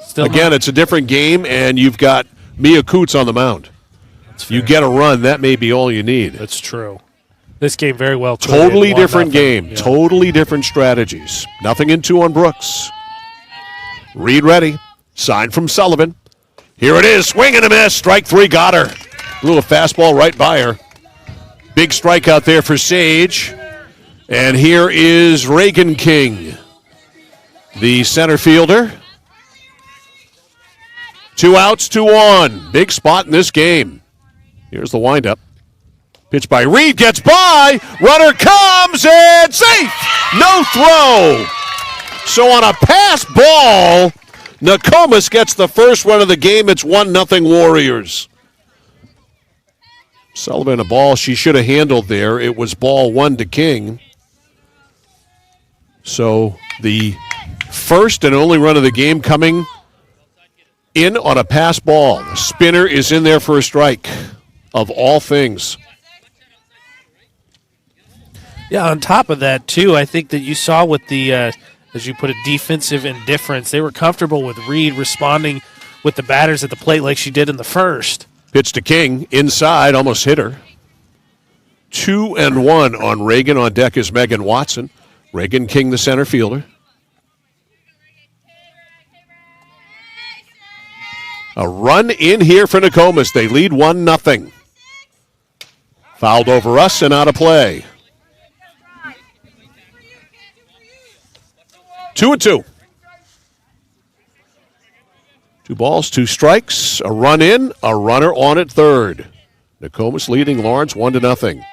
S3: Still
S2: Again, it's a different game, and you've got Mia Coots on the mound. You get a run, that may be all you need.
S3: That's true. This game very well.
S2: Totally different game. Yeah. Totally different strategies. 0-2 on Brooks. Reed ready. Sign from Sullivan. Here it is. Swing and a miss. Strike 3 got her. Blew a fastball right by her. Big strikeout there for Sage. And here is Reagan King, the center fielder. 2 outs, 2 on. Big spot in this game. Here's the windup. Pitch by Reed, gets by. Runner comes and safe. No throw. So on a pass ball, Nokomis gets the first run of the game. It's 1-0 Warriors. Sullivan, a ball she should have handled there. It was ball 1 to King. So the first and only run of the game coming in on a pass ball. The spinner is in there for a strike, of all things.
S3: Yeah, on top of that, too, I think that you saw with the, as you put it, defensive indifference, they were comfortable with Reed responding with the batters at the plate like she did in the first.
S2: Pitch to King, inside, almost hit her. 2-1 on Reagan. On deck is Megan Watson. Reagan King, the center fielder. A run in here for Nokomis. They lead 1-0. Fouled over us and out of play. 2-2. 2 balls, 2 strikes, a run in, a runner on at third. Nokomis leading Lawrence 1-0.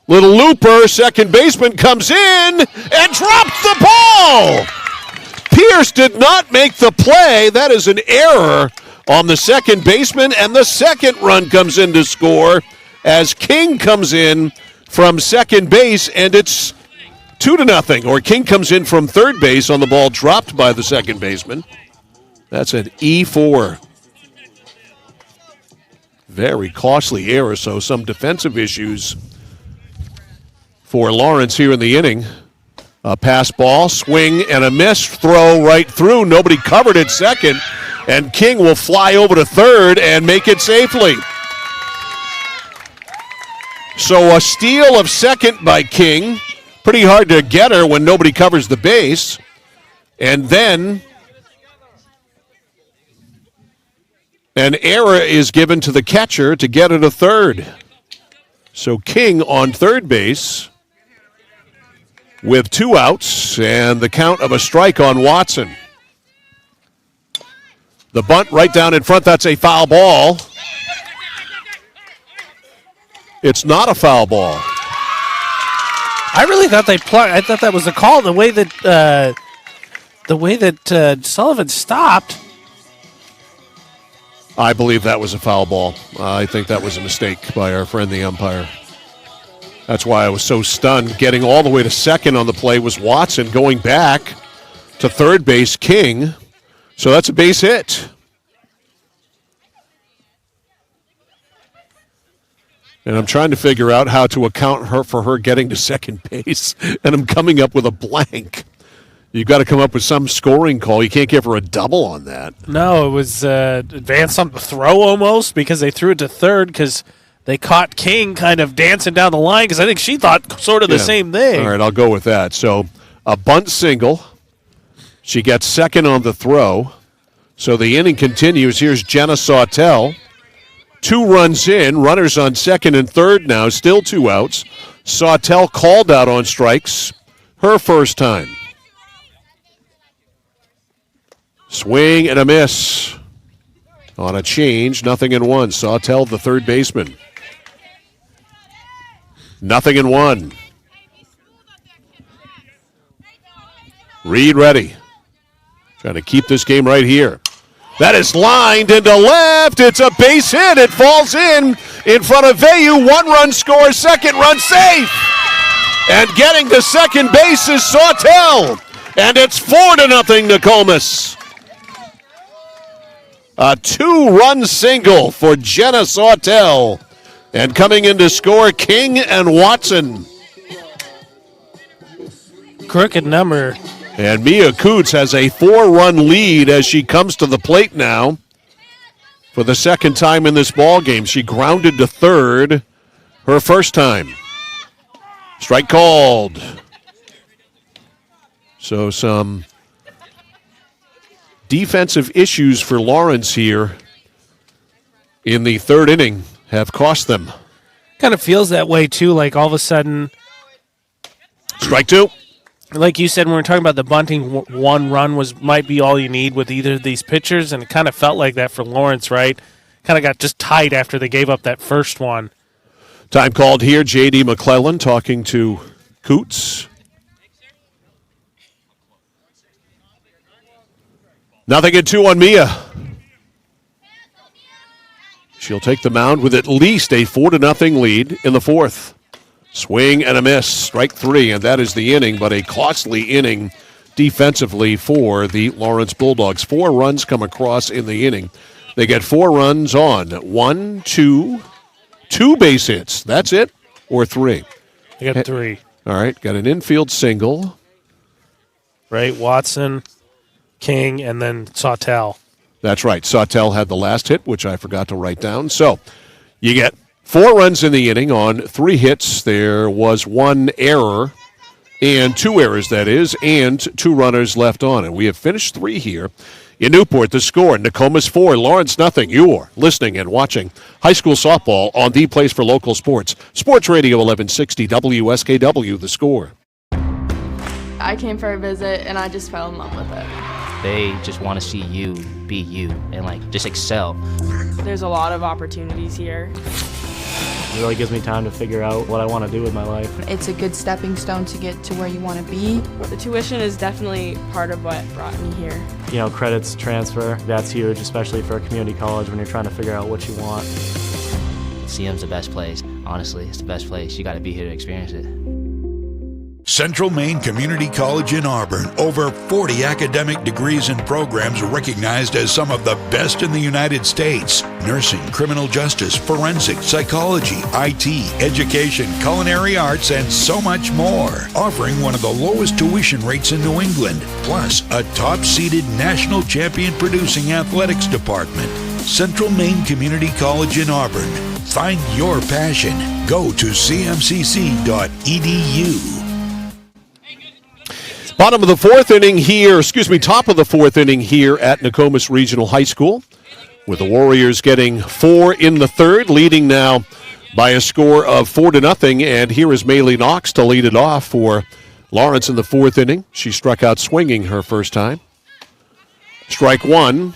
S2: Little looper, second baseman comes in and drops the ball. Pierce did not make the play. That is an error on the second baseman, and the second run comes in to score as King comes in from second base, and it's 2-0. Or King comes in from third base on the ball dropped by the second baseman. That's an E4. Very costly error, so some defensive issues for Lawrence here in the inning. A pass ball, swing, and a miss. Throw right through. Nobody covered at second, and King will fly over to third and make it safely. So a steal of second by King. Pretty hard to get her when nobody covers the base. And then an error is given to the catcher to get it to third. So King on third base with 2 outs and the count of a strike on Watson. The bunt right down in front, that's a foul ball. It's not a foul ball.
S3: I really thought I thought that was the call. The way that Sullivan stopped.
S2: I believe that was a foul ball. I think that was a mistake by our friend, the umpire. That's why I was so stunned. Getting all the way to second on the play was Watson. Going back to third base, King. So that's a base hit. And I'm trying to figure out how to account for her getting to second base, and I'm coming up with a blank. You've got to come up with some scoring call. You can't give her a double on that.
S3: No, it was advanced on the throw almost because they threw it to third because they caught King kind of dancing down the line because I think she thought sort of the same thing.
S2: All right, I'll go with that. So a bunt single. She gets second on the throw. So the inning continues. Here's Jenna Sawtell. 2 runs in, runners on second and third now, still 2 outs. Sawtell called out on strikes, her first time. Swing and a miss. On a change, 0-1. Sawtell, the third baseman. 0-1. Reed ready. Trying to keep this game right here. That is lined into left. It's a base hit. It falls in front of Vayu. 1-run score, second run safe. And getting to second base is Sawtell. And it's 4-0 Nokomis. A 2-run single for Jenna Sawtell. And coming in to score, King and Watson.
S3: Crooked number.
S2: And Mia Coots has a 4-run lead as she comes to the plate now for the second time in this ball game. She grounded to third her first time. Strike called. So some defensive issues for Lawrence here in the third inning have cost them.
S3: Kind of feels that way, too, like all of a sudden.
S2: Strike 2.
S3: like you said, when we were talking about the bunting, one run might be all you need with either of these pitchers, and it kind of felt like that for Lawrence, right? Kind of got just tight after they gave up that first one.
S2: Time called here. J.D. McClellan talking to Coots. Nothing at 2 on Mia. She'll take the mound with at least a 4-0 lead in the fourth. Swing and a miss, strike 3, and that is the inning, but a costly inning defensively for the Lawrence Bulldogs. 4 runs come across in the inning. They get 4 runs on 1, 2 base hits. That's it, or 3?
S3: They got 3.
S2: All right, got an infield single.
S3: Right, Watson, King, and then Sawtell.
S2: That's right. Sawtell had the last hit, which I forgot to write down. So you get 4 runs in the inning on 3 hits. There was 1 error, and 2 errors, that is, and 2 runners left on. And we have finished 3 here in Newport. The score, Nokomis 4, Lawrence nothing. You are listening and watching high school softball on the place for local sports. Sports Radio 1160 WSKW, The Score.
S10: I came for a visit, and I just fell in love with it.
S11: They just want to see you be you and just excel.
S10: There's a lot of opportunities here.
S12: It really gives me time to figure out what I want to do with my life.
S13: It's a good stepping stone to get to where you want to be.
S10: The tuition is definitely part of what brought me here.
S12: Credits transfer, that's huge, especially for a community college when you're trying to figure out what you want.
S11: CM's the best place. Honestly, it's the best place. You got to be here to experience it.
S1: Central Maine Community College in Auburn. Over 40 academic degrees and programs recognized as some of the best in the United States. Nursing, criminal justice, forensic, psychology, IT, education, culinary arts, and so much more. Offering one of the lowest tuition rates in New England. Plus, a top-seeded national champion producing athletics department. Central Maine Community College in Auburn. Find your passion. Go to cmcc.edu.
S2: Top of the fourth inning here at Nokomis Regional High School, with the Warriors getting 4 in the third, leading now by a score of 4-0. And here is Maylee Knox to lead it off for Lawrence in the fourth inning. She struck out swinging her first time. Strike 1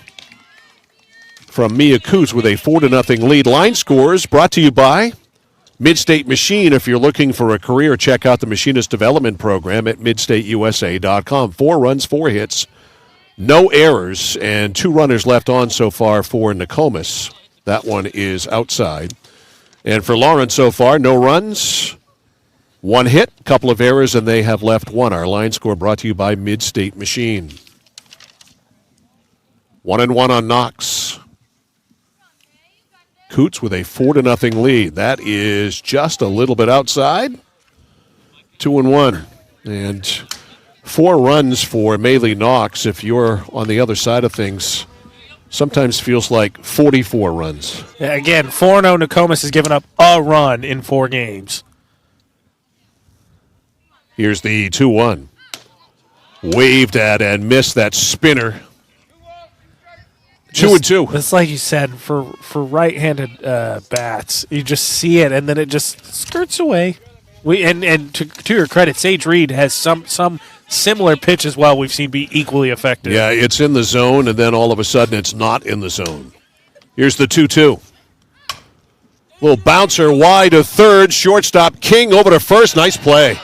S2: from Mia Coots with a 4-0 lead. Line scores brought to you by Midstate Machine. If you're looking for a career, check out the Machinist Development Program at midstateusa.com. 4 runs, 4 hits, no errors, and 2 runners left on so far for Nokomis. That one is outside. And for Lawrence so far, no runs, 1 hit, a couple of errors, and they have left 1. Our line score brought to you by Midstate Machine. 1-1 on Knox. Coots with a 4-0 lead. That is just a little bit outside. 2-1. And 4 runs for Maylee Knox, if you're on the other side of things, sometimes feels like 44 runs.
S3: Yeah, again, 4-0 Nokomis has given up a run in 4 games.
S2: Here's the 2-1. Waved at and missed that spinner. 2-2.
S3: It's like you said, for right-handed bats, you just see it and then it just skirts away. And to your credit, Sage Reed has some similar pitch as well we've seen be equally effective.
S2: Yeah, it's in the zone, and then all of a sudden it's not in the zone. Here's the 2-2. Little bouncer wide to third. Shortstop King over to first. Nice play.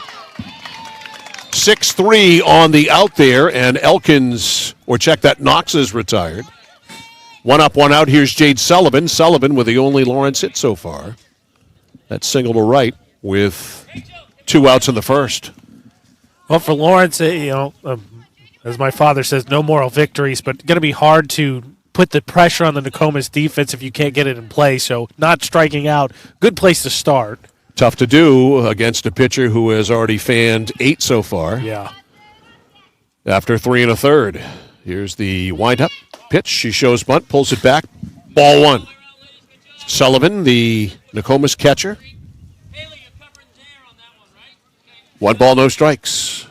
S2: 6-3 on the out there, and Elkins, or check that, Knox is retired. 1 up, 1 out. Here's Jade Sullivan. Sullivan with the only Lawrence hit so far. That's single to right with 2 outs in the first.
S3: Well, for Lawrence, as my father says, no moral victories, but going to be hard to put the pressure on the Nokomis defense if you can't get it in play. So not striking out, good place to start.
S2: Tough to do against a pitcher who has already fanned 8 so far.
S3: Yeah.
S2: After 3 1/3. Here's the windup pitch. She shows bunt, pulls it back. Ball 1. Sullivan, the Nokomis catcher. 1 ball, no strikes.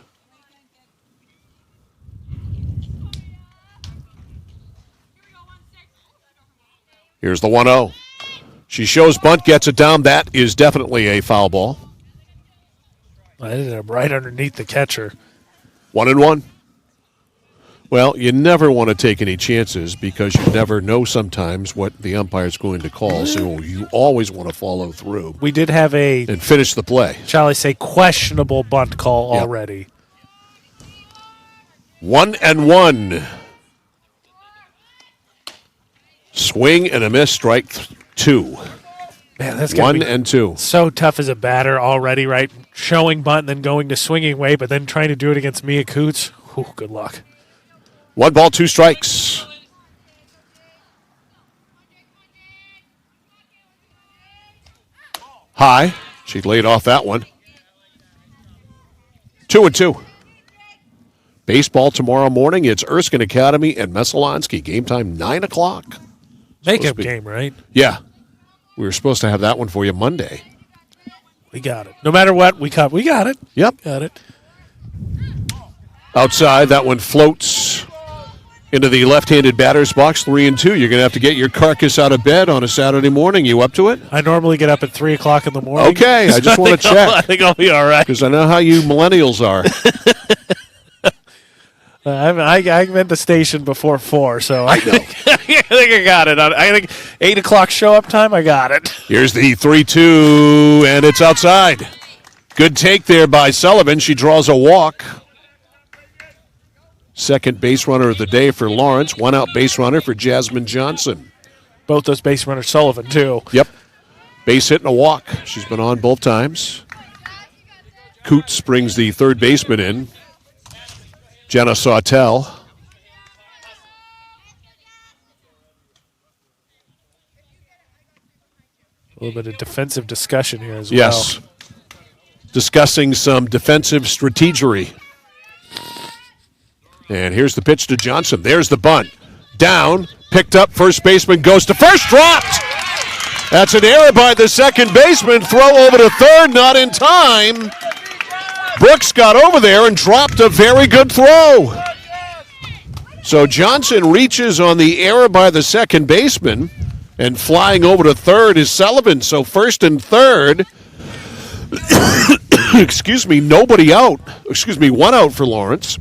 S2: Here's the 1-0. She shows bunt, gets it down. That is definitely a foul ball.
S3: I ended up right underneath the catcher.
S2: 1-1. Well, you never want to take any chances because you never know sometimes what the umpire's going to call, so you always want to follow through.
S3: We did have
S2: and finish the play.
S3: Shall I say, questionable bunt call already.
S2: 1-1. Swing and a miss, strike 2.
S3: Man, that's
S2: 1-2.
S3: So tough as a batter already, right? Showing bunt and then going to swinging way, but then trying to do it against Mia Coots. Ooh, good luck.
S2: 1 ball, 2 strikes. High. She laid off that one. 2-2. Baseball tomorrow morning. It's Erskine Academy and Messalonsky. Game time 9 o'clock.
S3: Makeup game, right?
S2: Yeah. We were supposed to have that one for you Monday.
S3: We got it. No matter what, we got it.
S2: Yep.
S3: Got it.
S2: Outside, that one floats into the left-handed batter's box, 3-2. You're going to have to get your carcass out of bed on a Saturday morning. You up to it?
S3: I normally get up at 3 o'clock in the morning.
S2: Okay, I just want to check.
S3: I think I'll be all right.
S2: Because I know how you millennials are.
S3: I've been to station before 4, so
S2: I know.
S3: I think I got it. I think 8 o'clock show-up time, I got it.
S2: Here's the 3-2, and it's outside. Good take there by Sullivan. She draws a walk. Second base runner of the day for Lawrence. One out base runner for Jasmine Johnson.
S3: Both those base runners, Sullivan, too.
S2: Yep. Base hit and a walk. She's been on both times. Coots brings the third baseman in. Jenna Sawtell.
S3: A little bit of defensive discussion here as
S2: yes.
S3: well.
S2: Discussing some defensive strategery. And here's the pitch to Johnson. There's the bunt. Down, picked up, first baseman goes to first, dropped! That's an error by the second baseman. Throw over to third, not in time. Brooks got over there and dropped a very good throw. So Johnson reaches on the error by the second baseman, and flying over to third is Sullivan. So first and third, nobody out. One out for Lawrence.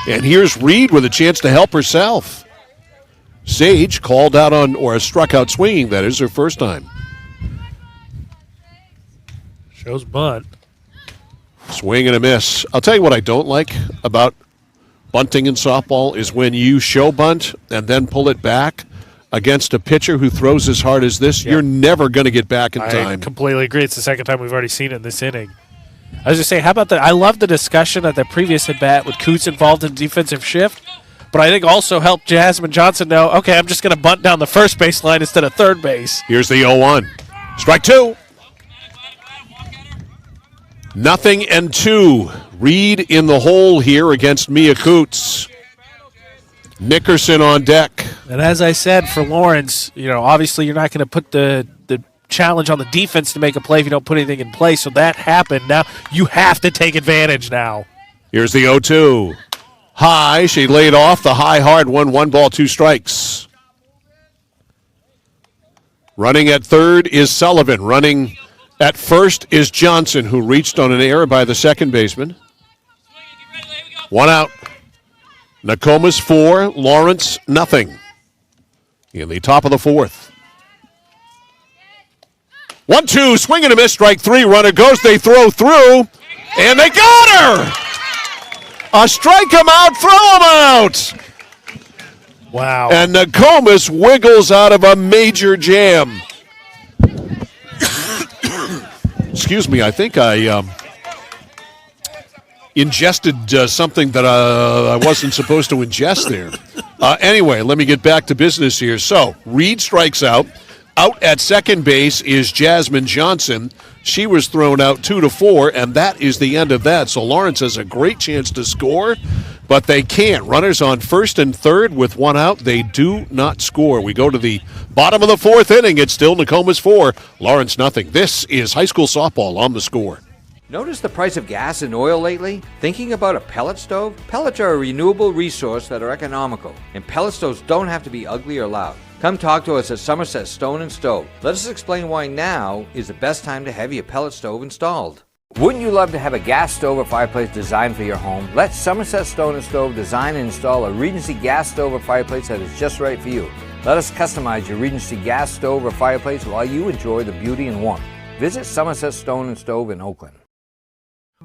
S2: And here's Reed with a chance to help herself. Sage called out on, or struck out swinging, that is her first time.
S3: Shows bunt.
S2: Swing and a miss. I'll tell you what I don't like about bunting in softball is when you show bunt and then pull it back against a pitcher who throws as hard as this, you're never going to get back in time.
S3: I completely agree. It's the second time we've already seen it in this inning. I was just saying, how about that? I love the discussion at the previous at-bat with Coots involved in defensive shift, but I think also helped Jasmine Johnson know, okay, I'm just going to bunt down the first base line instead of third base.
S2: Here's the 0-1. Strike 2. 0-2. Reed in the hole here against Mia Coots. Nickerson on deck.
S3: And as I said, for Lawrence, obviously you're not going to put the challenge on the defense to make a play if you don't put anything in place. So that happened. Now you have to take advantage now.
S2: Here's the 0-2. High. She laid off the high hard one. 1 ball, 2 strikes. Running at third is Sullivan. Running at first is Johnson, who reached on an error by the second baseman. 1 out. Nokomis 4, Lawrence nothing. In the top of the 4th. 1-2, swing and a miss, strike 3. Runner goes, they throw through, and they got her! A strike him out, throw him out!
S3: Wow.
S2: And Nokomis wiggles out of a major jam. Excuse me, I think I ingested something that I wasn't supposed to ingest there. Anyway, let me get back to business here. So, Reed strikes out. Out at second base is Jasmine Johnson. She was thrown out 2-4, and that is the end of that. So Lawrence has a great chance to score, but they can't. Runners on first and third with 1 out. They do not score. We go to the bottom of the 4th inning. It's still Nokomis 4, Lawrence nothing. This is high school softball on The Score.
S4: Notice the price of gas and oil lately? Thinking about a pellet stove? Pellets are a renewable resource that are economical, and pellet stoves don't have to be ugly or loud. Come talk to us at Somerset Stone and Stove. Let us explain why now is the best time to have your pellet stove installed. Wouldn't you love to have a gas stove or fireplace designed for your home? Let Somerset Stone & Stove design and install a Regency gas stove or fireplace that is just right for you. Let us customize your Regency gas stove or fireplace while you enjoy the beauty and warmth. Visit Somerset Stone & Stove in Oakland.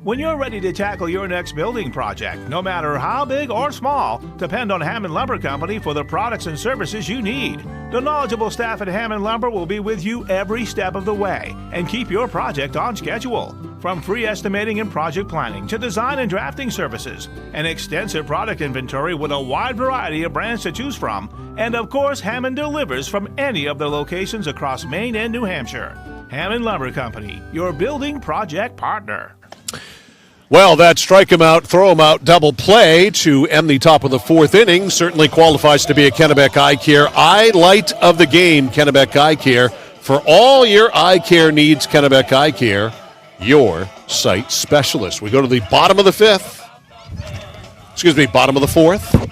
S5: When you're ready to tackle your next building project, no matter how big or small, depend on Hammond Lumber Company for the products and services you need. The knowledgeable staff at Hammond Lumber will be with you every step of the way and keep your project on schedule. From free estimating and project planning to design and drafting services, an extensive product inventory with a wide variety of brands to choose from, and of course, Hammond delivers from any of the locations across Maine and New Hampshire. Hammond Lumber Company, your building project partner.
S2: Well, that strike him out, throw him out, double play to end the top of the fourth inning certainly qualifies to be a Kennebec Eye Care eye light of the game. Kennebec Eye Care, for all your eye care needs. Kennebec Eye Care, your sight specialist. We go to the bottom of the fourth.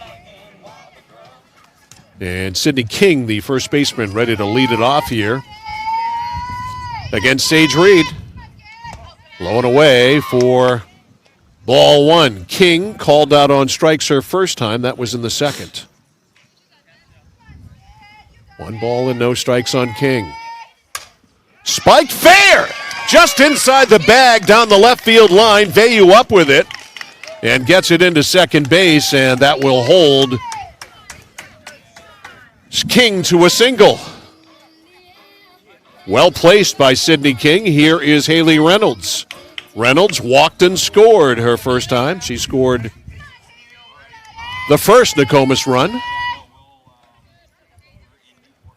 S2: And Sidney King, the first baseman, ready to lead it off here against Sage Reed. Low and away for ball one. King called out on strikes her first time. That was in the second. 1 ball and no strikes on King. Spiked fair! Just inside the bag down the left field line. Vayu up with it and gets it into second base, and that will hold King to a single. Well placed by Sidney King. Here is Haley Reynolds. Reynolds walked and scored her first time. She scored the first Nokomis run.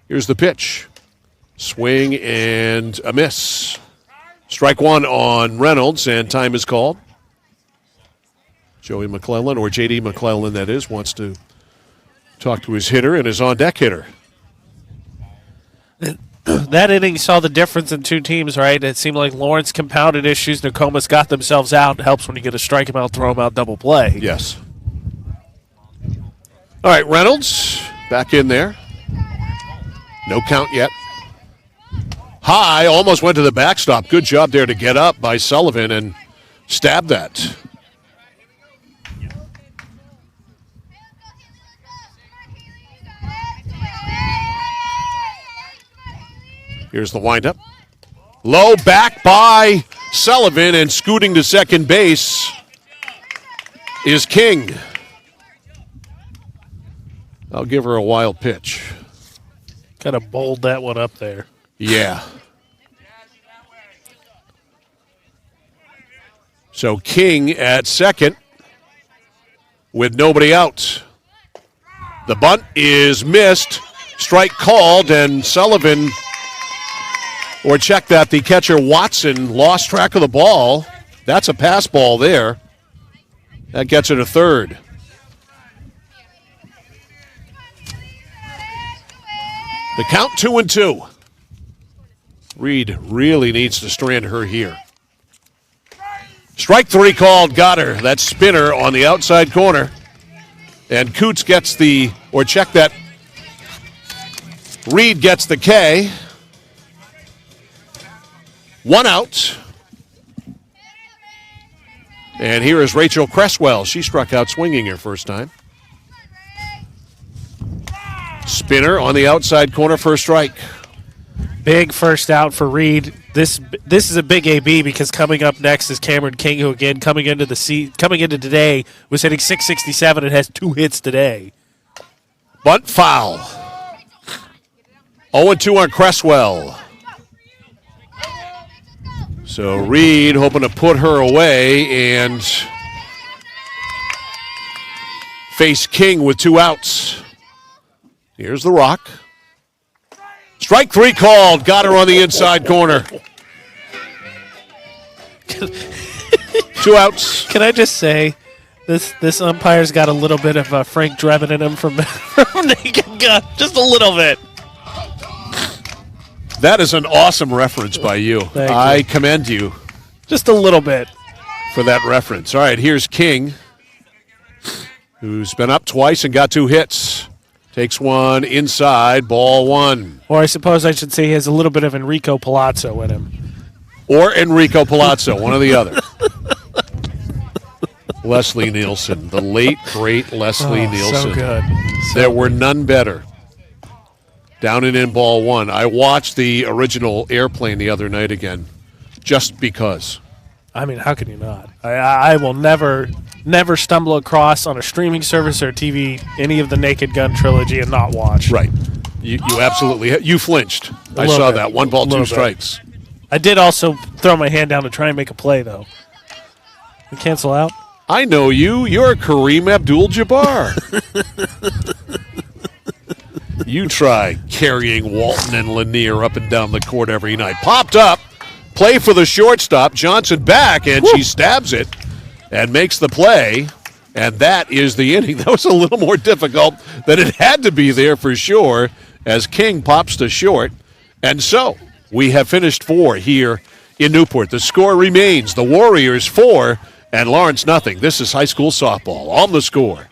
S2: Here's the pitch. Swing and a miss. Strike one on Reynolds, and time is called. Joey McClellan, or J.D. McClellan, that is, wants to talk to his hitter and his on-deck hitter.
S3: That inning saw the difference in two teams, right? It seemed like Lawrence compounded issues. Nokomis got themselves out. It helps when you get a strike him out, throw him out, double play.
S2: Yes. All right, Reynolds back in there. No count yet. High, almost went to the backstop. Good job there to get up by Sullivan and stab that. Here's the windup. Low back by Sullivan, and scooting to second base is King. I'll give her a wild pitch.
S3: Kind of bowled that one up there.
S2: Yeah. So King at second with nobody out. The bunt is missed. Strike called, and Sullivan, or check that, the catcher Watson lost track of the ball. That's a pass ball there. That gets her to third. The count 2-2. Reed really needs to strand her here. Strike three called, got her. That spinner on the outside corner. And Coots gets the, or check that, Reed gets the K. One out. And here is Rachel Cresswell. She struck out swinging her first time. Spinner on the outside corner for a strike.
S3: Big first out for Reed. This is a big AB because coming up next is Cameron King, who again coming into today was hitting .667 and has 2 hits today.
S2: Bunt foul. 0-2 on Cresswell. So Reed hoping to put her away and face King with 2 outs. Here's the rock. Strike three called. Got her on the inside corner. 2 outs.
S3: Can I just say, this umpire's got a little bit of Frank Drebin in him from Naked Gun. Just a little bit.
S2: That is an awesome reference by you. I commend you.
S3: Just a little bit.
S2: For that reference. All right, here's King, who's been up twice and got 2 hits. Takes one inside, ball one.
S3: Or I suppose I should say he has a little bit of Enrico Palazzo in him.
S2: or Enrico Palazzo, one or the other. Leslie Nielsen, the late, great Leslie Nielsen.
S3: So good.
S2: There were none better. Down and in ball one. I watched the original Airplane the other night again, just because.
S3: I mean, how can you not? I will never stumble across on a streaming service or TV any of the Naked Gun trilogy and not watch.
S2: Right. You absolutely, you flinched. I saw that. 1 ball, 2 strikes.
S3: I did also throw my hand down to try and make a play, though. You cancel out?
S2: I know you. You're Kareem Abdul-Jabbar. You try carrying Walton and Lanier up and down the court every night. Popped up. Play for the shortstop. Johnson back, and she stabs it and makes the play. And that is the inning. That was a little more difficult than it had to be there for sure, as King pops to short. And so we have finished 4 here in Newport. The score remains the Warriors 4 and Lawrence nothing. This is high school softball on The Score.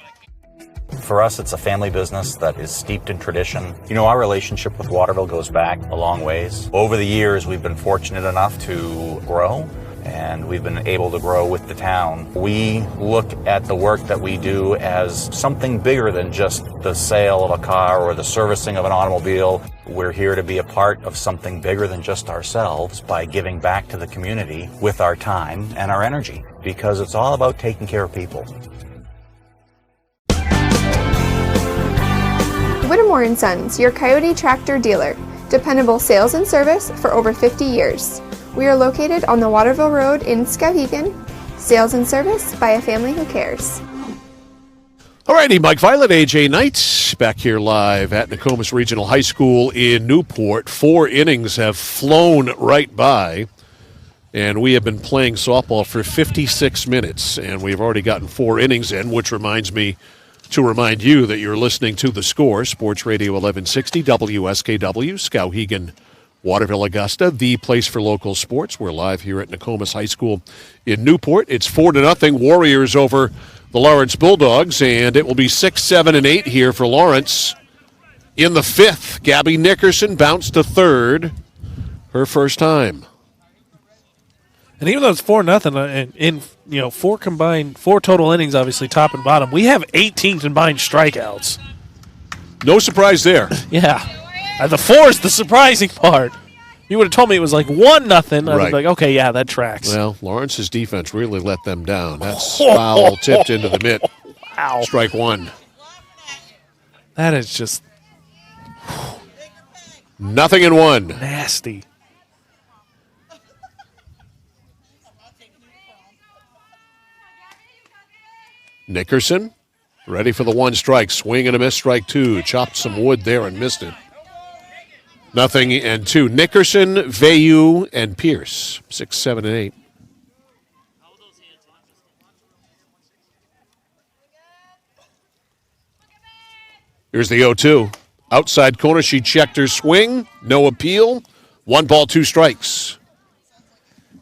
S9: For us, it's a family business that is steeped in tradition. You know, our relationship with Waterville goes back a long ways. Over the years, we've been fortunate enough to grow, and we've been able to grow with the town. We look at the work that we do as something bigger than just the sale of a car or the servicing of an automobile. We're here to be a part of something bigger than just ourselves by giving back to the community with our time and our energy, because it's all about taking care of people.
S8: Whittemore & Sons, your Coyote tractor dealer. Dependable sales and service for over 50 years. We are located on the Waterville Road in Skowhegan. Sales and service by a family who cares.
S2: All righty, Mike Violet, AJ Knight, back here live at Nokomis Regional High School in Newport. 4 innings have flown right by, and we have been playing softball for 56 minutes, and we've already gotten 4 innings in, which reminds me to remind you that you're listening to The Score, Sports Radio 1160, WSKW, Skowhegan, Waterville, Augusta, the place for local sports. We're live here at Nokomis High School in Newport. It's 4-0 Warriors over the Lawrence Bulldogs, and it will be 6, 7, and 8 here for Lawrence. In the 5th, Gabby Nickerson bounced to 3rd, her first time.
S3: And even though it's 4-0, in 4 total innings, obviously top and bottom, we have 18 combined strikeouts.
S2: No surprise there.
S3: Yeah, the 4 is the surprising part. You would have told me it was like 1-0. I would be like, okay, yeah, that tracks.
S2: Well, Lawrence's defense really let them down. That's foul tipped into the mitt.
S3: Wow.
S2: Strike 1.
S3: That is just
S2: 0-1.
S3: nasty.
S2: Nickerson, ready for the 1 strike. Swing and a miss, strike 2. Chopped some wood there and missed it. 0-2. Nickerson, Vayu, and Pierce. 6, 7, and 8. Here's the 0-2. Outside corner, she checked her swing. No appeal. 1 ball, 2 strikes.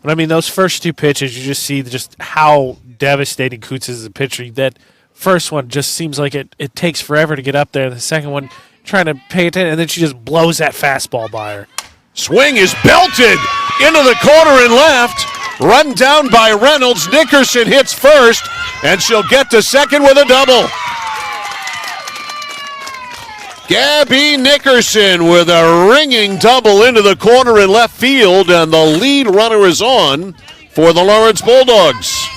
S3: But I mean, those first 2 pitches, you just see just how devastating Coots is as a pitcher. That first one just seems like it takes forever to get up there. The second one, trying to pay attention, and then she just blows that fastball by her.
S2: Swing is belted into the corner and left. Run down by Reynolds. Nickerson hits first, and she'll get to second with a double. Gabby Nickerson with a ringing double into the corner in left field, and the lead runner is on for the Lawrence Bulldogs.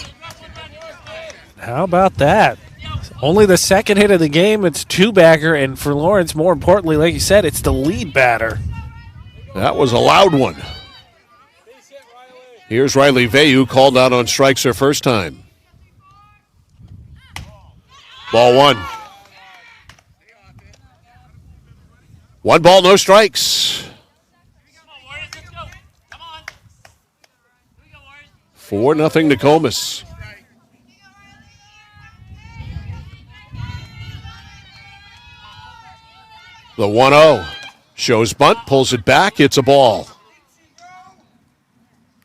S3: How about that? Only the second hit of the game. It's 2-bagger, and for Lawrence, more importantly, like you said, it's the lead batter.
S2: That was a loud one. Here's Riley Vayu, called out on strikes her first time. Ball 1. 1 ball, no strikes. 4-0 Nokomis. The 1-0 shows bunt, pulls it back. It's a ball.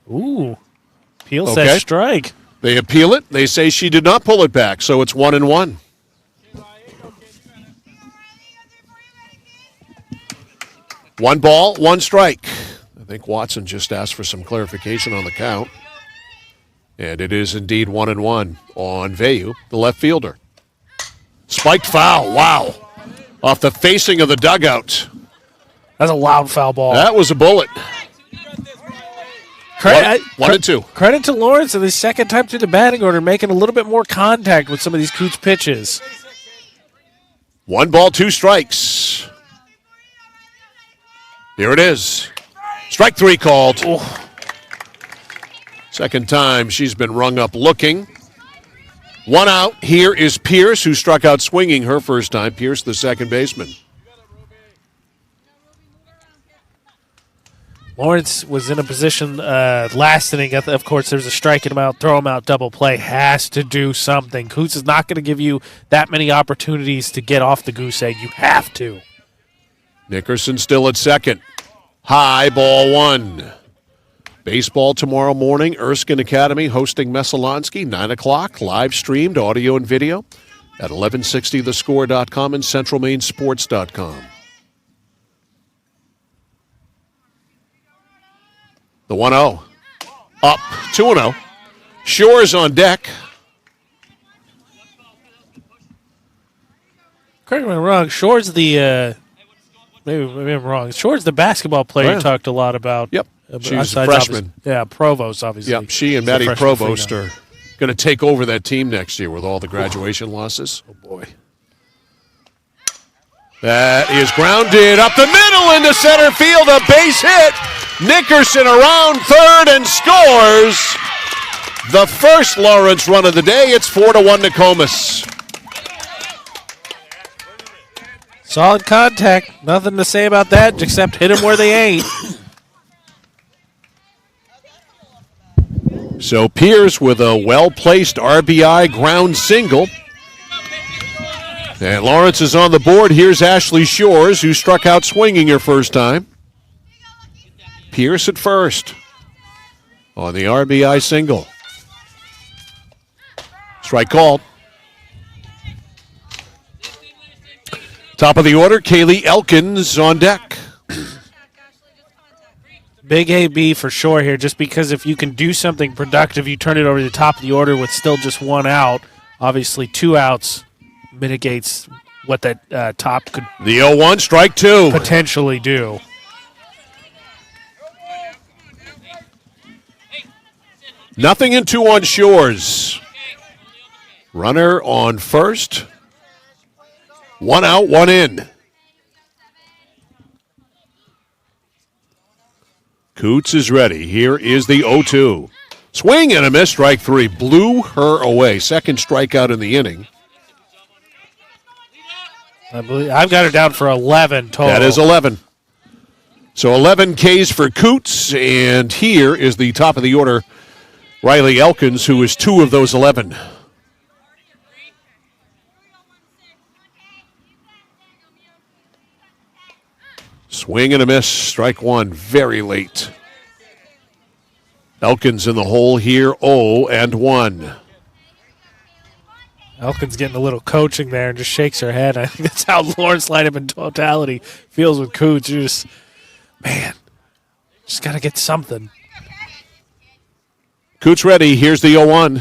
S3: Ooh. Peel says strike.
S2: They appeal it. They say she did not pull it back, so it's 1-1. One ball, 1 strike. I think Watson just asked for some clarification on the count. And it is indeed 1-1 on Veyu, the left fielder. Spiked foul, wow. Off the facing of the dugout.
S3: That's a loud foul ball.
S2: That was a bullet. One and two.
S3: Credit to Lawrence in the second time through the batting order, making a little bit more contact with some of these Coots pitches.
S2: 1 ball, 2 strikes. Here it is. Strike 3 called.
S3: Oh.
S2: Second time she's been rung up looking. 1 out. Here is Pierce, who struck out swinging her first time. Pierce, the second baseman.
S3: Lawrence was in a position last inning. Of course, there's a strike him out, throw him out, double play. Has to do something. Coots is not going to give you that many opportunities to get off the goose egg. You have to.
S2: Nickerson still at second. High, ball 1. Baseball tomorrow morning. Erskine Academy hosting Messalonsky, 9 o'clock. Live streamed, audio and video at 1160thescore.com and centralmainsports.com. The 1-0. Up, 2-0. Shores on deck.
S3: Correct me if I'm wrong. Shore's the maybe I'm wrong. Shore's the basketball player you talked a lot about.
S2: Yep. She's a freshman.
S3: Provost, obviously.
S2: Yep, she and Maddie Provost are going to take over that team next year with all the graduation losses.
S3: Oh, boy.
S2: That is grounded up the middle into center field. A base hit. Nickerson around third and scores. The first Lawrence run of the day. It's 4-1 Nokomis.
S3: Solid contact. Nothing to say about that except hit them where they ain't.
S2: So Pierce with a well-placed RBI ground single. And Lawrence is on the board. Here's Ashley Shores, who struck out swinging her first time. Pierce at first on the RBI single. Strike called. Top of the order, Kaylee Elkins on deck.
S3: Big AB for sure here, just because if you can do something productive, you turn it over to the top of the order with still just 1 out. Obviously, 2 outs mitigates what that top could
S2: the 0-1, strike 2.
S3: potentially do.
S2: Nothing in 2 on Shores. Runner on first. 1 out, 1 in. Coots is ready. Here is the 0-2. Swing and a miss, strike 3. Blew her away. Second strikeout in the inning.
S3: I believe I've got her down for 11 total.
S2: That is 11. So 11 Ks for Coots, and here is the top of the order, Riley Elkins, who is 2 of those 11. Swing and a miss, strike 1, very late. Elkins in the hole here, 0-1.
S3: Elkins getting a little coaching there and just shakes her head. I think that's how Lawrence lineup in totality feels with Coots. You just got to get something.
S2: Coots ready, here's the 0-1.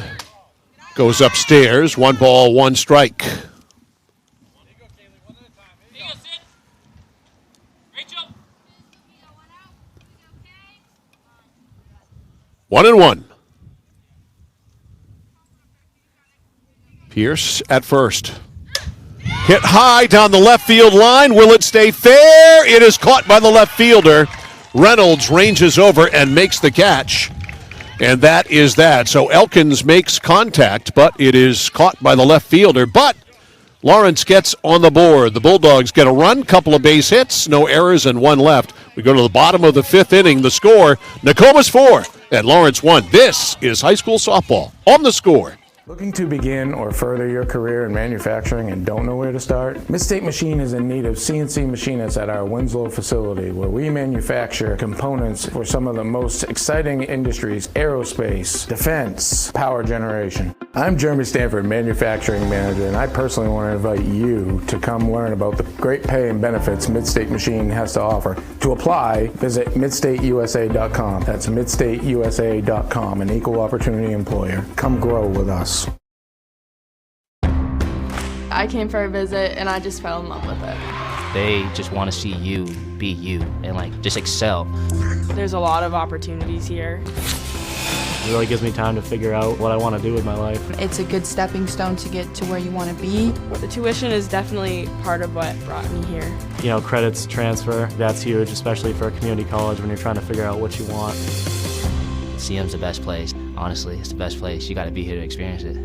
S2: Goes upstairs, 1 ball, 1 strike. One and 1. Pierce at first. Hit high down the left field line. Will it stay fair? It is caught by the left fielder. Reynolds ranges over and makes the catch. And that is that. So Elkins makes contact, but it is caught by the left fielder. But Lawrence gets on the board. The Bulldogs get a run, couple of base hits, no errors, and 1 left. We go to the bottom of the 5th inning. The score, Nokomis 4 and Lawrence 1. This is high school softball on the Score.
S7: Looking to begin or further your career in manufacturing and don't know where to start? Midstate Machine is in need of CNC machinists at our Winslow facility, where we manufacture components for some of the most exciting industries: aerospace, defense, power generation. I'm Jeremy Stanford, Manufacturing Manager, and I personally want to invite you to come learn about the great pay and benefits Midstate Machine has to offer. To apply, visit midstateusa.com. That's midstateusa.com, an equal opportunity employer. Come grow with us.
S10: I came for a visit and I just fell in love with it.
S11: They just want to see you be you and just excel.
S10: There's a lot of opportunities here.
S12: It really gives me time to figure out what I want to do with my life.
S13: It's a good stepping stone to get to where you want to be.
S10: The tuition is definitely part of what brought me here.
S12: You know, credits transfer, that's huge, especially for a community college when you're trying to figure out what you want.
S11: CM's the best place. Honestly, it's the best place. You got to be here to experience it.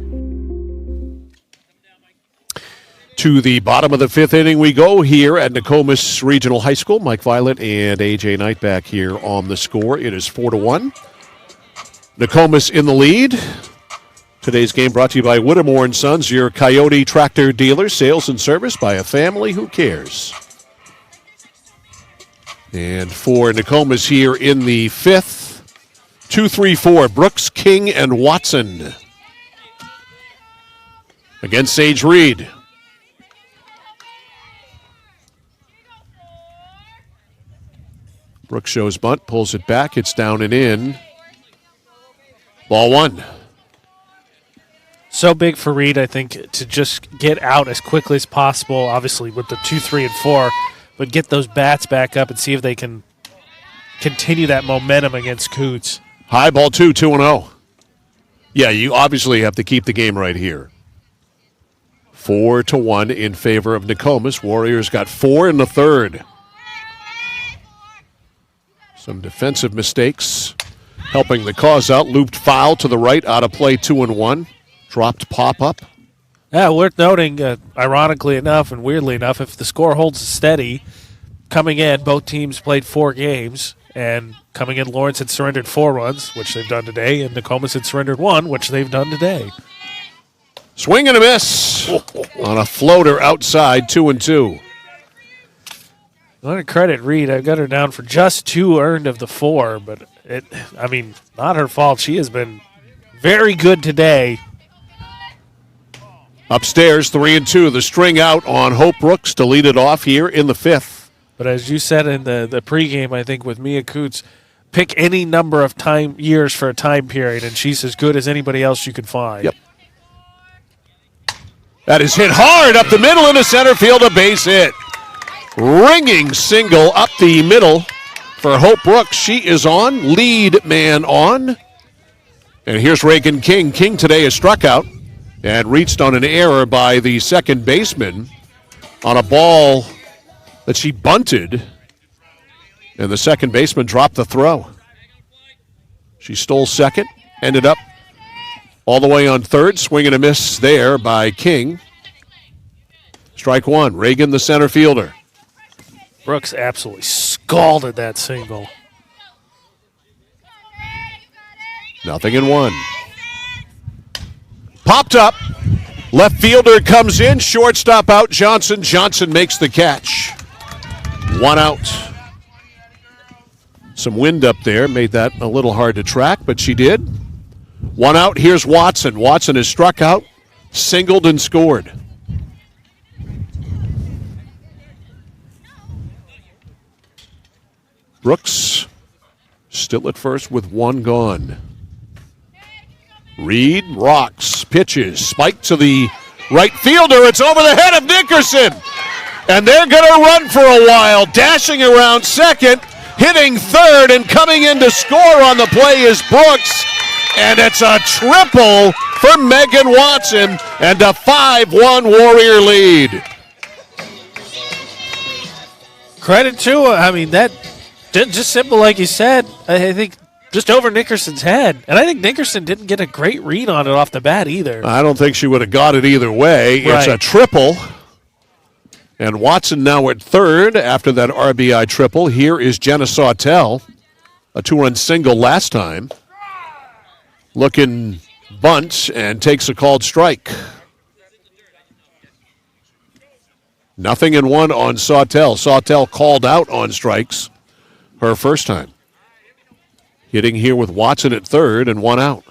S2: To the bottom of the fifth inning we go here at Nokomis Regional High School. Mike Violet and A.J. Knight back here on the score. It is 4-1. Nokomis in the lead. Today's game brought to you by Whittemore & Sons, your Coyote tractor dealer. Sales and service by a family who cares. And for Nokomis here in the fifth, 2-3-4, Brooks, King, and Watson. Against Sage Reed. Brooks shows bunt, pulls it back. It's down and in. Ball one.
S3: So big for Reed, I think, to just get out as quickly as possible, obviously with the 2, 3, and 4, but get those bats back up and see if they can continue that momentum against Coots.
S2: High ball 2-0. Yeah, you obviously have to keep the game right here. 4-1 in favor of Nokomis. Warriors got 4 in the third. Some defensive mistakes helping the cause out. Looped foul to the right, out of play, 2-1. Dropped pop-up.
S3: Yeah, worth noting, ironically enough and weirdly enough, if the score holds steady, coming in, both teams played 4 games, and coming in, Lawrence had surrendered 4 runs, which they've done today, and Nokomis had surrendered 1, which they've done today.
S2: Swing and a miss on a floater outside, 2-2.
S3: I want to credit Reed. I've got her down for just 2 earned of the 4, but not her fault. She has been very good today.
S2: Upstairs, 3-2. The string out on Hope Brooks to lead it off here in the fifth.
S3: But as you said in the pregame, I think with Mia Coots, pick any number of years for a time period, and she's as good as anybody else you could find.
S2: Yep. That is hit hard up the middle into center field, a base hit. Ringing single up the middle for Hope Brooks. She is on, lead man on. And here's Reagan King. King today is struck out and reached on an error by the second baseman on a ball that she bunted. And the second baseman dropped the throw. She stole second, ended up all the way on third. Swing and a miss there by King. Strike one. Reagan, the center fielder.
S3: Brooks absolutely scalded that single.
S2: 0-1. Popped up. Left fielder comes in. Shortstop out. Johnson. Johnson makes the catch. 1 out. Some wind up there made that a little hard to track, but she did. 1 out. Here's Watson. Watson is struck out, singled, and scored. Brooks still at first with 1 gone. Reed rocks, pitches, spike to the right fielder. It's over the head of Nickerson. And they're going to run for a while, dashing around second, hitting third, and coming in to score on the play is Brooks. And it's a triple for Megan Watson and a 5-1 Warrior lead.
S3: Credit to her. I mean, that just simple like you said. I think just over Nickerson's head. And I think Nickerson didn't get a great read on it off the bat either.
S2: I don't think she would have got it either way. Right. It's a triple. And Watson now at third after that RBI triple. Here is Jenna Sawtell, a 2-run single last time. Looking bunt and takes a called strike. 0-1 on Sawtell. Sawtell called out on strikes her first time. Hitting here with Watson at third and 1 out.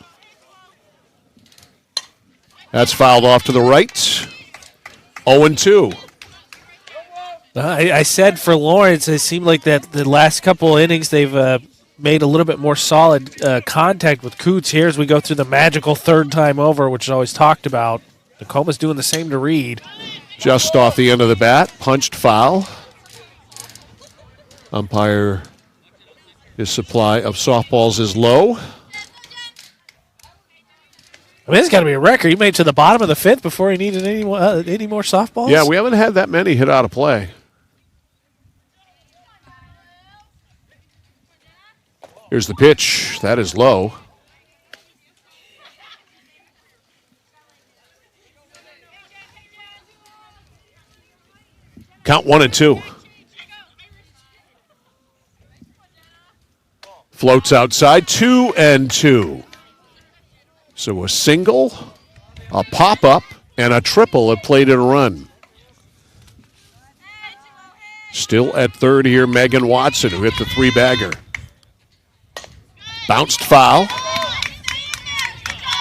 S2: That's fouled off to the right. 0-2.
S3: I said for Lawrence, it seemed like that the last couple innings they've made a little bit more solid contact with Coots here as we go through the magical third time over, which is always talked about. Nokomis doing the same to Reed.
S2: Just off the end of the bat, punched foul. Umpire, his supply of softballs is low.
S3: I mean, this has got to be a record. He made it to the bottom of the fifth before he needed any more softballs.
S2: Yeah, we haven't had that many hit out of play. Here's the pitch. That is low. Count 1-2. Floats outside. 2-2. So a single, a pop-up, and a triple have played in a run. Still at third here, Megan Watson, who hit the three-bagger. Bounced foul.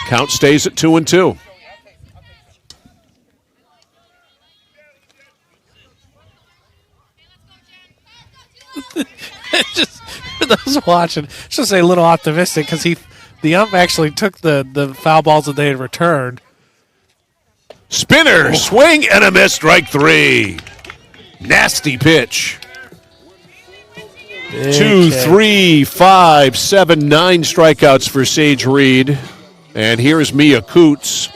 S2: Count stays at 2-2.
S3: Just for those watching, just a little optimistic because the ump actually took the foul balls that they had returned.
S2: Spinner, swing and a miss, strike three. Nasty pitch. 2, 3, 5, 7, 9 strikeouts for Sage Reed. And here's Mia Coots.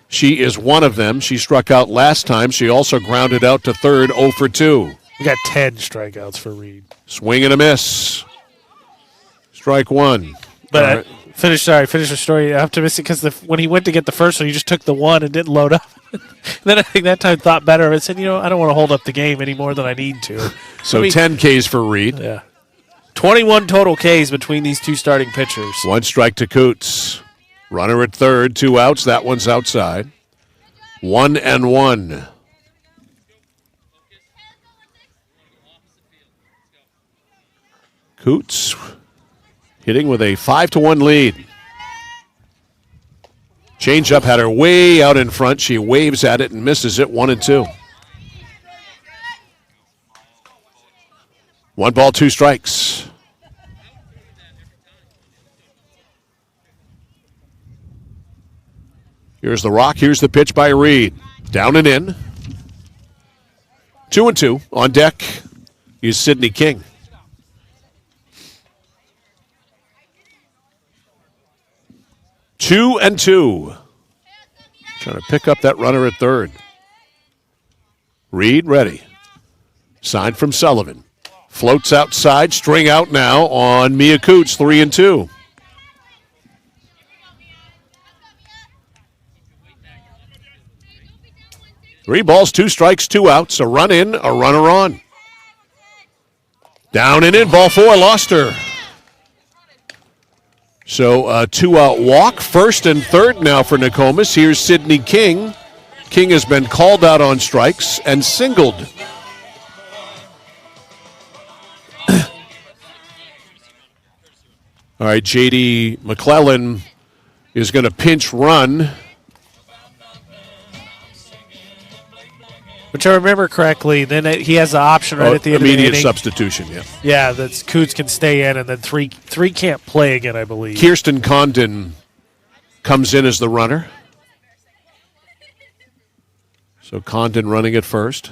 S2: She is one of them. She struck out last time. She also grounded out to third, 0 for 2.
S3: We got 10 strikeouts for Reed.
S2: Swing and a miss. Strike one.
S3: But finish the story optimistic because when he went to get the first one, he just took the one and didn't load up. Then I think that time thought better of it. Said, I don't want to hold up the game any more than I need to.
S2: So 10 Ks for Reed.
S3: Yeah. 21 total Ks between these two starting pitchers.
S2: 1 strike to Coots. Runner at third, 2 outs. That one's outside. 1-1. Coots hitting with a 5-1 lead. Changeup had her way out in front. She waves at it and misses it. 1-2. 1 ball, 2 strikes. Here's the rock. Here's the pitch by Reed. Down and in. 2-2. On deck is Sydney King. 2-2. Trying to pick up that runner at third. Reed ready. Sign from Sullivan. Floats outside. String out now on Mia Coots. 3-2. Three balls, 2 strikes, 2 outs. A run in, a runner on. Down and in. Ball 4. Lost her. So a 2-out walk, first and third now for Nokomis. Here's Sydney King. King has been called out on strikes and singled. All right, J.D. McClellan is going to pinch run.
S3: Which I remember correctly, then he has the option right at the end of the inning.
S2: Immediate substitution, yeah.
S3: Yeah, that Coots can stay in, and then three can't play again, I believe.
S2: Kirsten Condon comes in as the runner. So Condon running at first.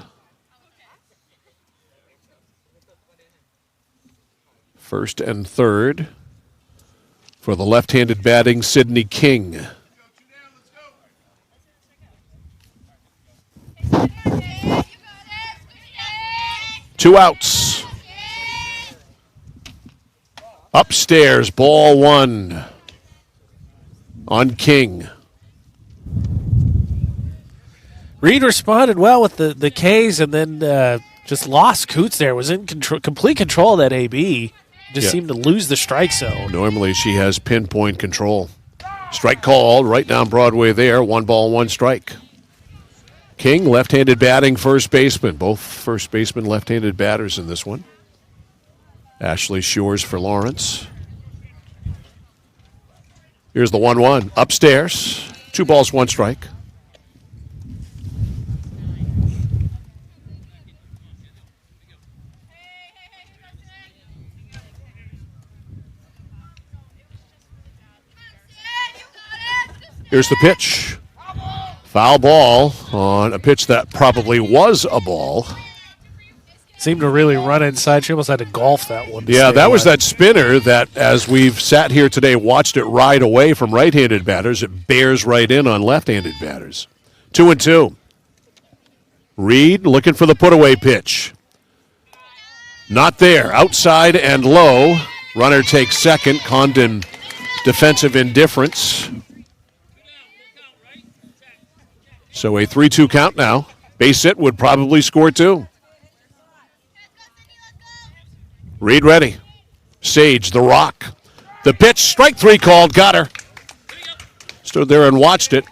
S2: First and third for the left-handed batting Sydney King. Two outs. Upstairs, ball 1 on King.
S3: Reed responded well with the Ks and then just lost Coots there. Was in complete control of that AB. Just seemed to lose the strike zone.
S2: Normally she has pinpoint control. Strike called right down Broadway there. 1 ball, 1 strike. King, left-handed batting first baseman. Both first baseman left-handed batters in this one. Ashley Shores for Lawrence. Here's the 1-1. Upstairs. 2 balls, 1 strike. Here's the pitch. Foul ball on a pitch that probably was a ball.
S3: Seemed to really run inside. She almost had to golf that one.
S2: Yeah, that was that spinner that, as we've sat here today, watched it ride away from right-handed batters. It bears right in on left-handed batters. 2-2. Reed looking for the put-away pitch. Not there. Outside and low. Runner takes second. Condon defensive indifference. So a 3-2 count now. Base hit would probably score 2. Reed ready. Sage, the rock. The pitch, strike 3 called, got her. Stood there and watched it.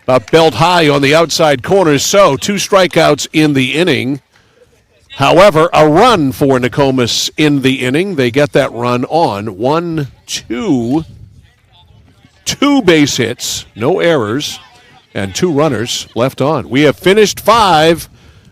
S2: About belt high on the outside corner, so 2 strikeouts in the inning. However, a run for Nokomis in the inning. They get that run on 1-2. 2 base hits, no errors, and 2 runners left on. We have finished 5,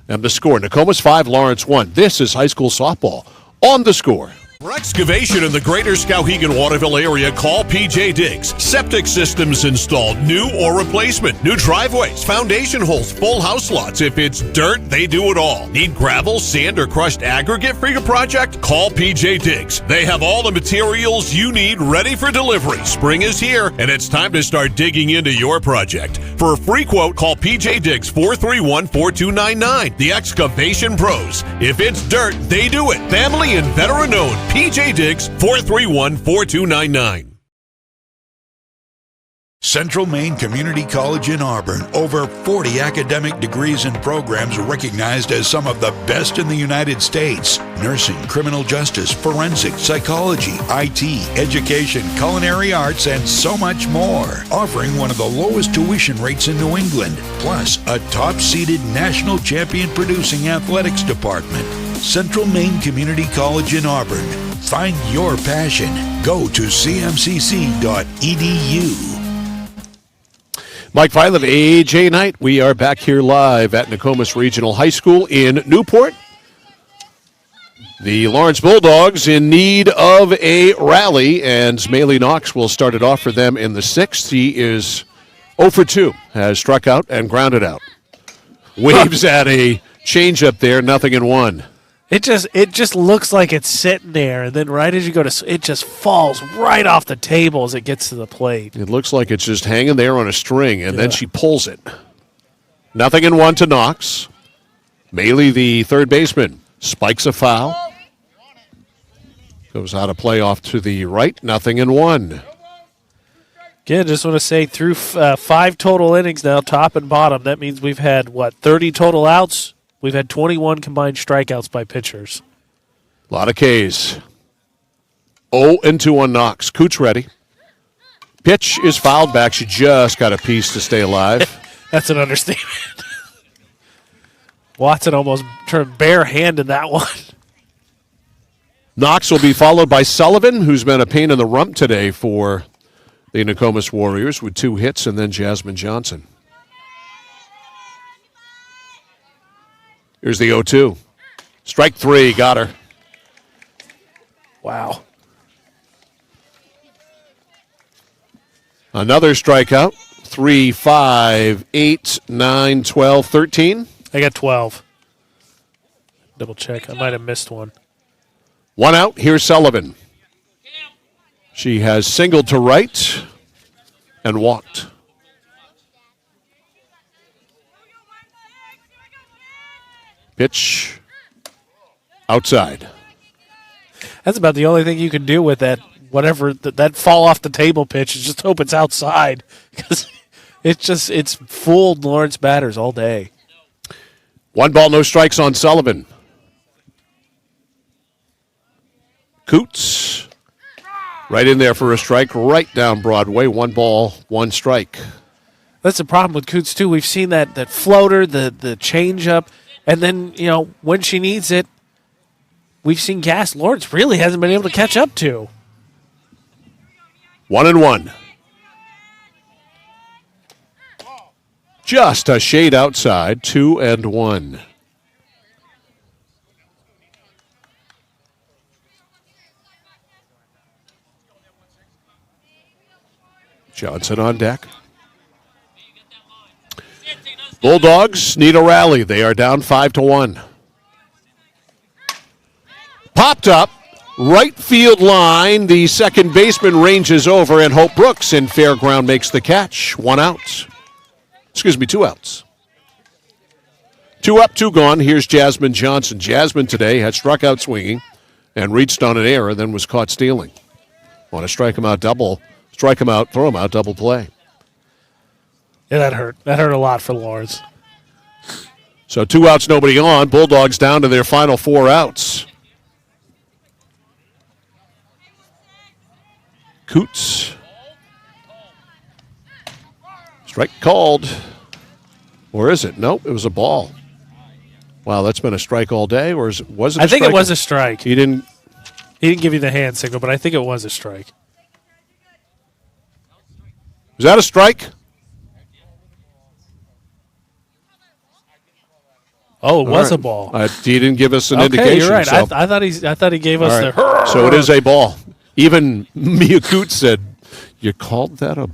S2: and the score, Nokomis 5, Lawrence 1. This is high school softball. On the Score.
S14: For excavation in the greater Skowhegan-Waterville area, call PJ Diggs. Septic systems installed, new or replacement. New driveways, foundation holes, full house lots. If it's dirt, they do it all. Need gravel, sand, or crushed aggregate for your project? Call PJ Diggs. They have all the materials you need ready for delivery. Spring is here, and it's time to start digging into your project. For a free quote, call PJ Diggs 431-4299. The Excavation Pros. If it's dirt, they do it. Family and veteran-owned. PJ Diggs, 431-4299.
S1: Central Maine Community College in Auburn. Over 40 academic degrees and programs recognized as some of the best in the United States. Nursing, criminal justice, forensic, psychology, IT, education, culinary arts, and so much more. Offering one of the lowest tuition rates in New England. Plus, a top-seeded national champion producing athletics department. Central Maine Community College in Auburn. Find your passion. Go to cmcc.edu.
S2: Mike Violet, AJ Knight. We are back here live at Nokomis Regional High School in Newport. The Lawrence Bulldogs in need of a rally, and Smaley Knox will start it off for them in the 6th. He is 0 for 2, has struck out and grounded out. Waves at a changeup there, 0-1.
S3: It just looks like it's sitting there, and then right as you go to, it just falls right off the table as it gets to the plate.
S2: It looks like it's just hanging there on a string, and then she pulls it. 0-1 to Knox. Maley, the third baseman, spikes a foul. Goes out of play off to the right. 0-1.
S3: Again, just want to say through 5 total innings now, top and bottom. That means we've had, 30 total outs? We've had 21 combined strikeouts by pitchers.
S2: A lot of Ks. 0-2 on Knox. Coots ready. Pitch is fouled back. She just got a piece to stay alive.
S3: That's an understatement. Watson almost turned bare-handed that one.
S2: Knox will be followed by Sullivan, who's been a pain in the rump today for the Nokomis Warriors with 2 hits, and then Jasmine Johnson. Here's the 0-2. Strike 3, got her.
S3: Wow.
S2: Another strikeout. 3, 5, 8, 9, 12, 13.
S3: I got 12. Double check. I might have missed one.
S2: 1 out. Here's Sullivan. She has singled to right and walked. Pitch outside.
S3: That's about the only thing you can do with that, whatever, that fall off the table pitch is just hope it's outside, because it's fooled Lawrence batters all day.
S2: 1 ball, no strikes on Sullivan. Coots right in there for a strike, right down Broadway. 1 ball, 1 strike.
S3: That's the problem with Coots, too. We've seen that floater, the changeup. And then, when she needs it, we've seen gas Lawrence really hasn't been able to catch up to.
S2: 1-1. Just a shade outside, 2-1. Johnson on deck. Bulldogs need a rally. They are down 5-1. Popped up, right field line. The second baseman ranges over, and Hope Brooks in fair ground makes the catch. 1 out. 2 outs. 2 up, 2 gone. Here's Jasmine Johnson. Jasmine today had struck out swinging and reached on an error, then was caught stealing. Want to strike him out, throw him out, double play.
S3: Yeah, that hurt. That hurt a lot for Lawrence.
S2: So 2 outs, nobody on. Bulldogs down to their final 4 outs. Coots. Strike called. Or is it? Nope, it was a ball. Wow, that's been a strike all day, or was it a strike?
S3: I think it was a strike.
S2: He didn't
S3: give you the hand signal, but I think it was a strike.
S2: Was that a strike?
S3: Oh, it was a ball.
S2: He didn't give us an indication.
S3: Okay, you're right.
S2: So.
S3: I thought he gave us the.
S2: So it is a ball. Even Mia Coots said, "You called that a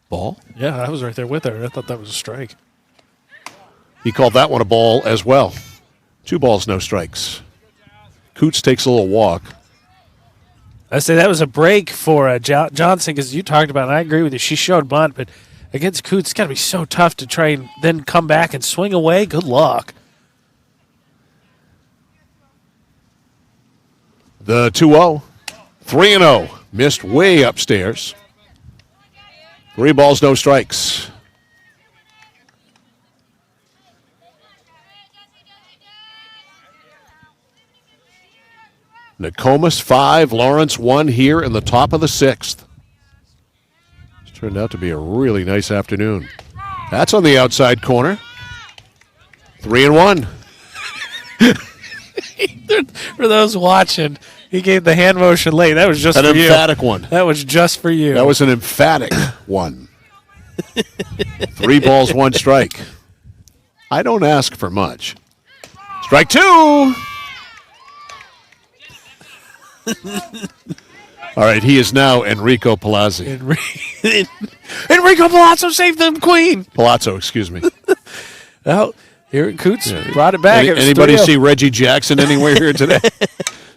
S2: ball?"
S3: Yeah, I was right there with her. I thought that was a strike.
S2: He called that one a ball as well. 2 balls, no strikes. Coots takes a little walk.
S3: I say that was a break for Johnson, because you talked about it, and I agree with you. She showed bunt, but against Coots, it's got to be so tough to try and then come back and swing away. Good luck.
S2: The 2-0. 3-0. Missed way upstairs. 3 balls, no strikes. Nokomis 5, Lawrence 1 here in the top of the 6th. It's turned out to be a really nice afternoon. That's on the outside corner. 3-1.
S3: For those watching, he gave the hand motion late. That was just
S2: an
S3: for you.
S2: An emphatic one.
S3: That was just for you.
S2: That was an emphatic one. 3 balls, 1 strike. I don't ask for much. Strike 2. All right, he is now Enrico Palazzi.
S3: Enrico Palazzo saved them, Queen.
S2: Palazzo, excuse me.
S3: Well, here Coots brought it back.
S2: Anybody see Reggie Jackson anywhere here today?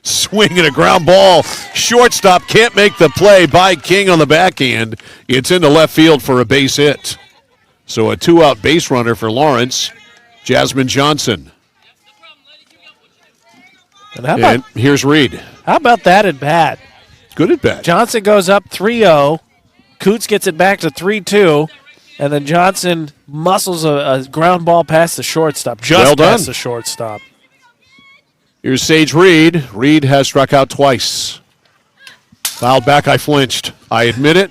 S2: Swinging a ground ball. Shortstop can't make the play by King on the backhand. It's into left field for a base hit. So a 2-out base runner for Lawrence. Jasmine Johnson. And here's Reed.
S3: How about that at bat?
S2: Good at bat.
S3: Johnson goes up 3-0. Coots gets it back to 3-2. And then Johnson muscles a ground ball past the shortstop. Just past the shortstop.
S2: Here's Sage Reed. Reed has struck out twice. Fouled back, I flinched. I admit it.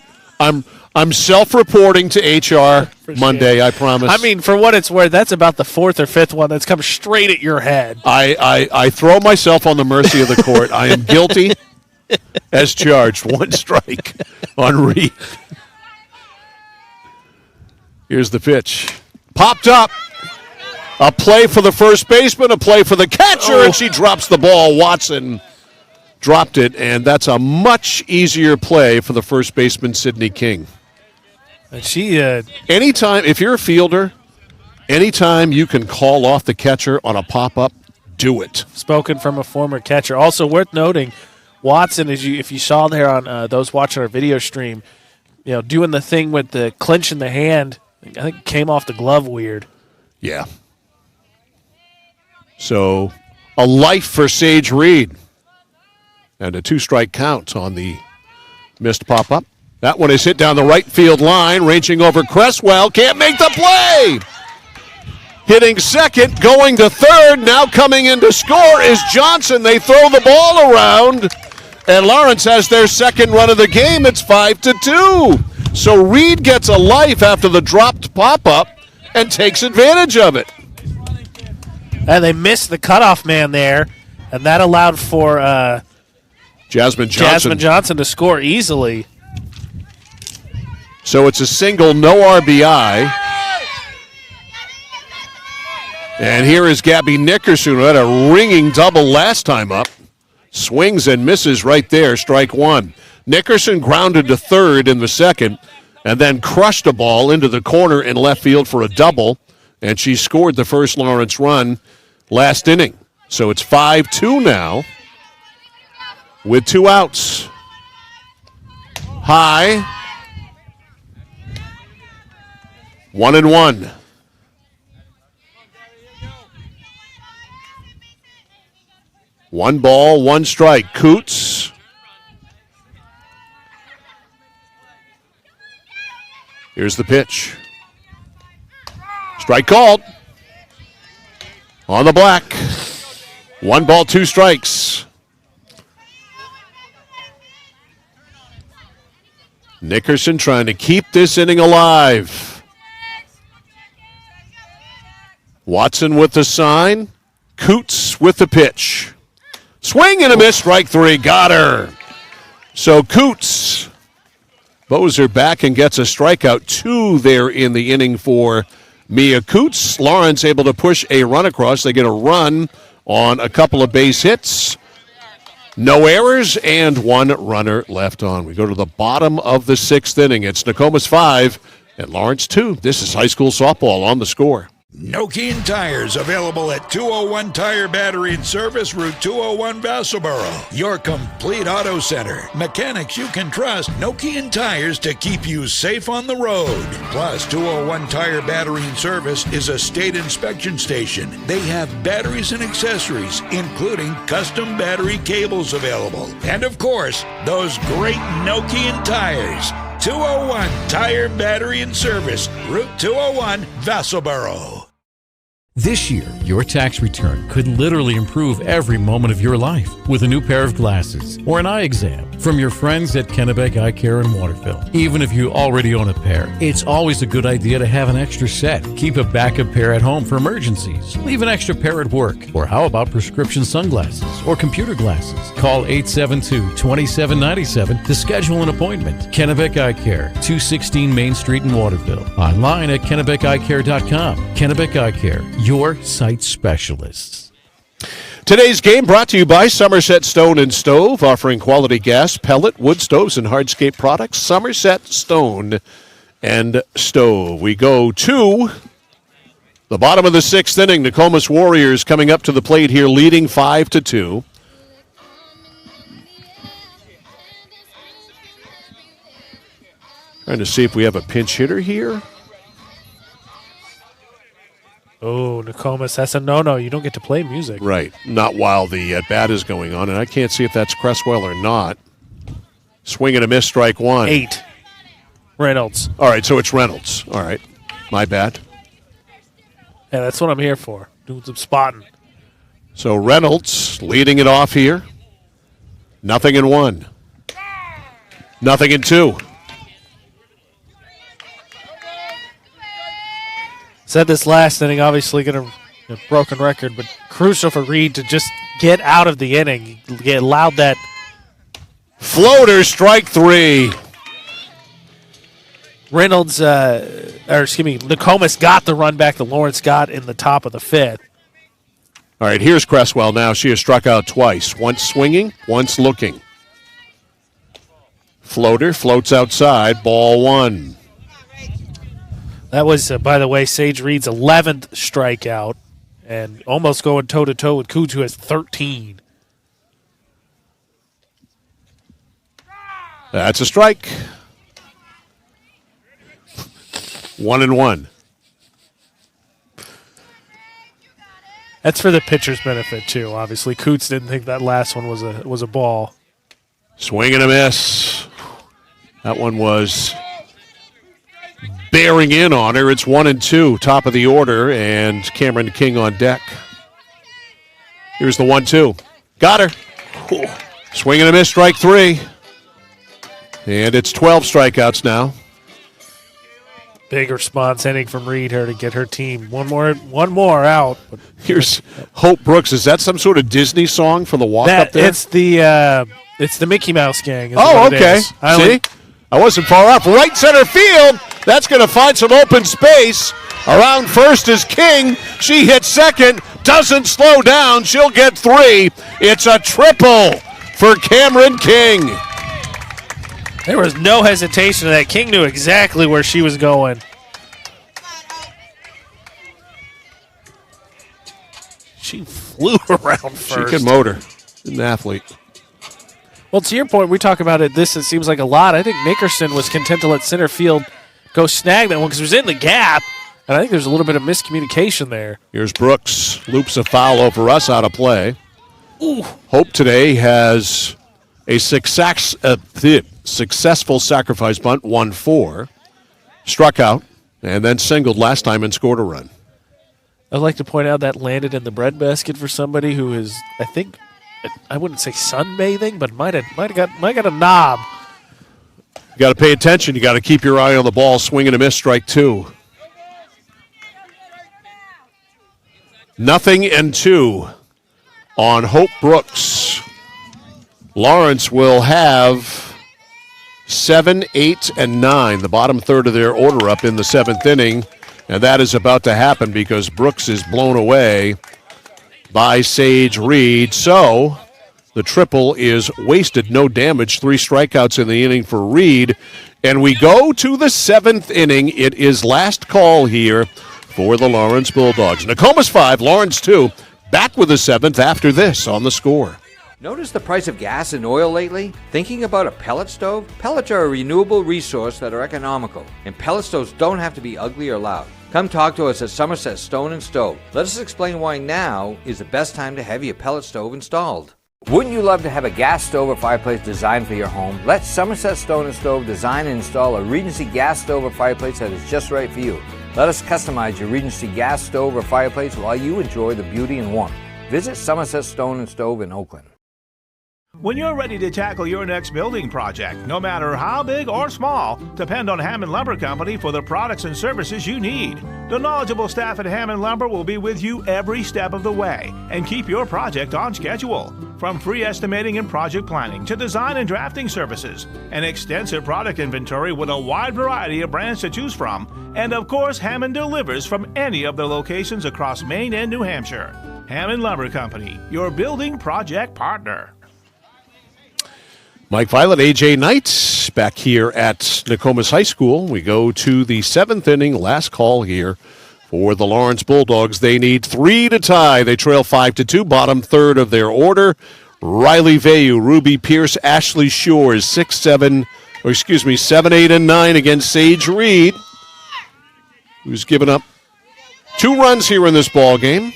S2: I'm self-reporting to HR Monday, I promise.
S3: I mean, for what it's worth, that's about the 4th or 5th one that's come straight at your head.
S2: I throw myself on the mercy of the court. I am guilty as charged. 1 strike on Reed. Here's the pitch. Popped up. A play for the first baseman, a play for the catcher, and she drops the ball. Watson dropped it, and that's a much easier play for the first baseman, Sydney King.
S3: And she,
S2: anytime, if you're a fielder, anytime you can call off the catcher on a pop-up, do it.
S3: Spoken from a former catcher. Also worth noting, Watson, if you saw there on those watching our video stream, doing the thing with the clinch in the hand, I think it came off the glove weird.
S2: Yeah. So, a life for Sage Reed. And a 2-strike count on the missed pop-up. That one is hit down the right field line, ranging over Cresswell. Can't make the play! Hitting second, going to third. Now coming in to score is Johnson. They throw the ball around. And Lawrence has their second run of the game. It's 5-2. So Reed gets a life after the dropped pop-up and takes advantage of it.
S3: And they missed the cutoff man there, and that allowed for
S2: Jasmine
S3: Johnson to score easily.
S2: So it's a single, no RBI. And here is Gabby Nickerson, who had a ringing double last time up. Swings and misses right there, strike one. Nickerson grounded to third in the second and then crushed a ball into the corner in left field for a double, and she scored the first Lawrence run last inning. So it's 5-2 now with 2 outs. High. 1-1. One ball, one strike. Coots. Here's the pitch. Strike called. On the black. 1 ball, 2 strikes. Nickerson trying to keep this inning alive. Watson with the sign. Coots with the pitch. Swing and a miss, strike 3. Got her. So Coots bows her back and gets a strikeout. 2 there in the inning for Mia Coots. Lawrence able to push a run across. They get a run on a couple of base hits. No errors and 1 runner left on. We go to the bottom of the 6th inning. It's Nokomis 5 and Lawrence 2. This is high school softball on the score.
S1: Nokian Tires, available at 201 Tire Battery and Service, Route 201, Vassalboro. Your complete auto center. Mechanics you can trust. Nokian Tires to keep you safe on the road. Plus, 201 Tire Battery and Service is a state inspection station. They have batteries and accessories, including custom battery cables available. And of course, those great Nokian tires. 201 Tire Battery and Service, Route 201, Vassalboro.
S6: This year, your tax return could literally improve every moment of your life with a new pair of glasses or an eye exam from your friends at Kennebec Eye Care in Waterville. Even if you already own a pair, it's always a good idea to have an extra set. Keep a backup pair at home for emergencies. Leave an extra pair at work. Or how about prescription sunglasses or computer glasses? Call 872-2797 to schedule an appointment. Kennebec Eye Care, 216 Main Street in Waterville. Online at kennebeceyecare.com. Kennebec Eye Care, your sight specialists.
S2: Today's game brought to you by Somerset Stone and Stove, offering quality gas, pellet, wood stoves, and hardscape products. Somerset Stone and Stove. We go to the bottom of the 6th inning. Nokomis Warriors coming up to the plate here, leading 5-2. Trying to see if we have a pinch hitter here.
S3: Oh, Nokomis, that's a no-no. You don't get to play music.
S2: Right. Not while the at-bat is going on, and I can't see if that's Cresswell or not. Swing and a miss, strike 1.
S3: 8. Reynolds.
S2: All right, so it's Reynolds. All right. My bad.
S3: Yeah, that's what I'm here for. Doing some spotting.
S2: So Reynolds leading it off here. 0-1. 0-2.
S3: Said this last inning, obviously going to a broken record, but crucial for Reed to just get out of the inning. He allowed that
S2: floater, strike 3.
S3: Reynolds, Nokomis got the run back that Lawrence got in the top of the 5th.
S2: All right, here's Cresswell now. She has struck out twice. Once swinging, once looking. Floater floats outside, ball 1.
S3: That was, by the way, Sage Reed's 11th strikeout and almost going toe-to-toe with Coots, who has 13.
S2: That's a strike. 1-1.
S3: That's for the pitcher's benefit, too, obviously. Coots didn't think that last one was a ball.
S2: Swing and a miss. That one was bearing in on her. It's 1-2, top of the order, and Cameron King on deck. Here's the 1-2. Got her. Swing and a miss, strike 3. And it's 12 strikeouts now.
S3: Big response inning from Reed here to get her team one more out. But
S2: here's Hope Brooks. Is that some sort of Disney song for the walk up there?
S3: It's the Mickey Mouse Gang.
S2: Oh, okay. See? I wasn't far off. Right center field. That's going to find some open space. Around first is King. She hits second. Doesn't slow down. She'll get 3. It's a triple for Cameron King.
S3: There was no hesitation in that. King knew exactly where she was going. She flew around first.
S2: She can motor. An athlete.
S3: Well, to your point, we talk about it. It seems like a lot. I think Nickerson was content to let center field go snag that one because it was in the gap. And I think there's a little bit of miscommunication there.
S2: Here's Brooks. Loops a foul over us, out of play.
S3: Ooh.
S2: Hope today has a successful sacrifice bunt, 1-4. Struck out and then singled last time and scored a run.
S3: I'd like to point out that landed in the breadbasket for somebody who is, I think, I wouldn't say sunbathing, but might have got a knob.
S2: You got to pay attention. You got to keep your eye on the ball. Swing and a miss, strike 2. 0-2 on Hope Brooks. Lawrence will have 7, 8, and 9, the bottom third of their order up in the 7th inning. And that is about to happen because Brooks is blown away by Sage Reed. So the triple is wasted, no damage, 3 strikeouts in the inning for Reed. And we go to the 7th inning. It is last call here for the Lawrence Bulldogs. Nokomis 5, Lawrence 2. Back with the 7th after this on The Score.
S4: Notice the price of gas and oil lately? Thinking about a pellet stove? Pellets are a renewable resource that are economical, and pellet stoves don't have to be ugly or loud. Come talk to us at Somerset Stone & Stove. Let us explain why now is the best time to have your pellet stove installed. Wouldn't you love to have a gas stove or fireplace designed for your home? Let Somerset Stone & Stove design and install a Regency gas stove or fireplace that is just right for you. Let us customize your Regency gas stove or fireplace while you enjoy the beauty and warmth. Visit Somerset Stone & Stove in Oakland.
S5: When you're ready to tackle your next building project, no matter how big or small, depend on Hammond Lumber Company for the products and services you need. The knowledgeable staff at Hammond Lumber will be with you every step of the way and keep your project on schedule. From free estimating and project planning to design and drafting services, an extensive product inventory with a wide variety of brands to choose from, and of course, Hammond delivers from any of the locations across Maine and New Hampshire. Hammond Lumber Company, your building project partner.
S2: Mike Violet, A.J. Knight, back here at Nokomis High School. We go to the 7th inning, last call here for the Lawrence Bulldogs. They need 3 to tie. They trail 5-2, bottom third of their order. Riley Veyu, Ruby Pierce, Ashley Shores, 7, 8, and 9 against Sage Reed, who's given up 2 runs here in this ball game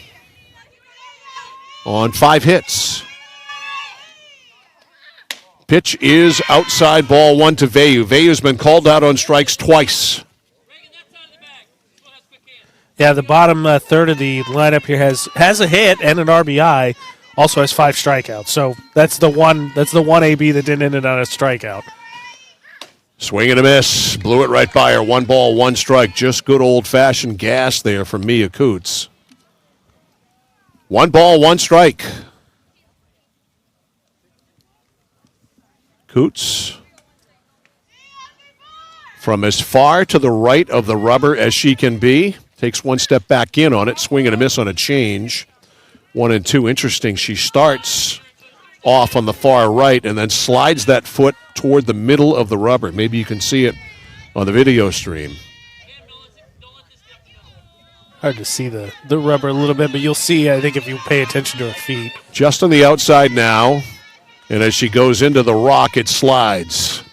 S2: on 5 hits. Pitch is outside, ball 1 to Veyu. Veyu's been called out on strikes twice.
S3: Yeah, the bottom third of the lineup here has a hit and an RBI. Also has 5 strikeouts. So that's the one AB that didn't end it on a strikeout.
S2: Swing and a miss. Blew it right by her. 1 ball, 1 strike. Just good old-fashioned gas there from Mia Coots. 1 ball, 1 strike. Coots from as far to the right of the rubber as she can be. Takes 1 step back in on it. Swing and a miss on a change. 1 and 2. Interesting. She starts off on the far right and then slides that foot toward the middle of the rubber. Maybe you can see it on the video stream.
S3: Hard to see the rubber a little bit, but you'll see, I think, if you pay attention to her feet.
S2: Just on the outside now. And as she goes into the rock, it slides.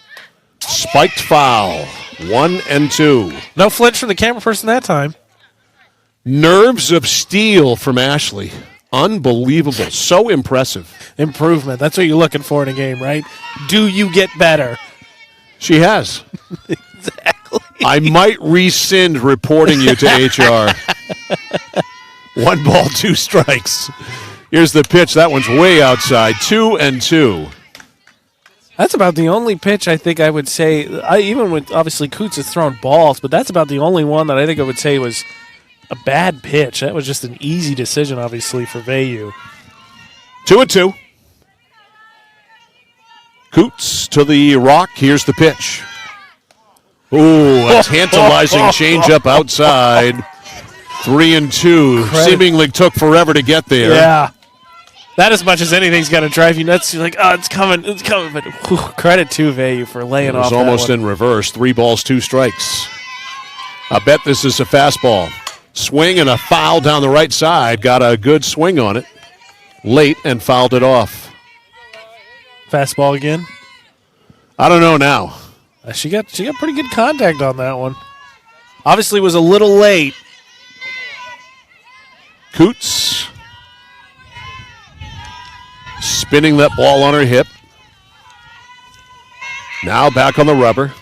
S2: Spiked foul. 1 and 2.
S3: No flinch from the camera person that time.
S2: Nerves of steel from Ashley. Unbelievable. So impressive.
S3: Improvement. That's what you're looking for in a game, right? Do you get better?
S2: She has.
S3: Exactly.
S2: I might rescind reporting you to HR. 1 ball, 2 strikes. Here's the pitch. That one's way outside. 2 and 2.
S3: That's about the only pitch I think I would say, even with obviously Coots has thrown balls, but that's about the only one that I think I would say was a bad pitch. That was just an easy decision, obviously, for Veyu.
S2: 2 and 2. Coots to the rock. Here's the pitch. Ooh, tantalizing changeup outside. 3-2.
S3: Credit.
S2: Seemingly took forever to get there.
S3: Yeah. That as much as anything's going to drive you nuts. You're like, oh, it's coming. But credit to Veyu for laying
S2: It was
S3: off that
S2: almost
S3: one.
S2: in reverse. 3 balls, 2 strikes. I bet this is a fastball. Swing and a foul down the right side. Got a good swing on it late and fouled it off.
S3: Fastball again?
S2: I don't know now.
S3: She got pretty good contact on that one. Obviously was a little late.
S2: Coots spinning that ball on her hip. Now back on the rubber.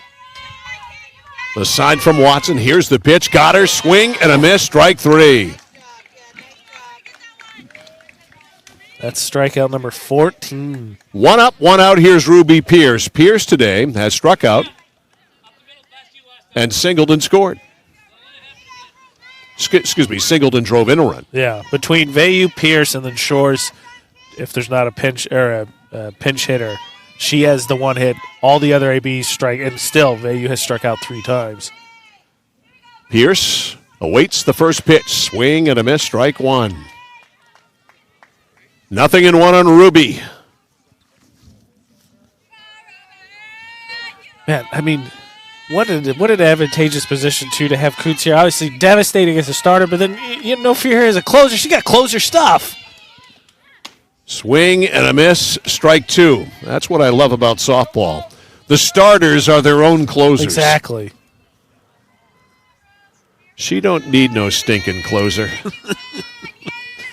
S2: The sign from Watson. Here's the pitch. Got her. Swing and a miss. Strike 3.
S3: That's strikeout number 14.
S2: 1 up, 1 out. Here's Ruby Pierce. Pierce today has struck out and singled and scored. Excuse me, singled and drove in a run.
S3: Yeah, between Veyu, Pierce, and then Shores, if there's not a pinch or a pinch hitter, she has the one hit. All the other ABs strike, and still Veyu has struck out 3 times.
S2: Pierce awaits the first pitch. Swing and a miss. Strike 1. 0-1 on Ruby.
S3: Man, I mean, what an advantageous position to have Coots here. Obviously devastating as a starter, but then you have no fear here as a closer. She got closer stuff.
S2: Swing and a miss. Strike 2. That's what I love about softball. The starters are their own closers.
S3: Exactly.
S2: She don't need no stinking closer.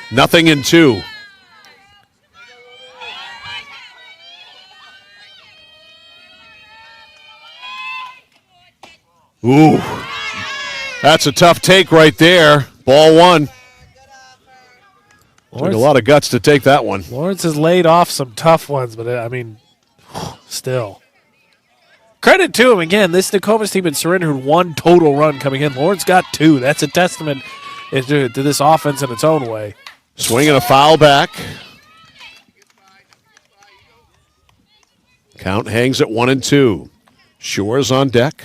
S2: 0-2. Ooh, that's a tough take right there. Ball 1. Took a lot of guts to take that one.
S3: Lawrence has laid off some tough ones, but I mean, still. Credit to him. Again, this Nokomis team had surrendered 1 total run coming in. Lawrence got 2. That's a testament to this offense in its own way.
S2: Swing and a foul back. Count hangs at 1-2. Shores on deck.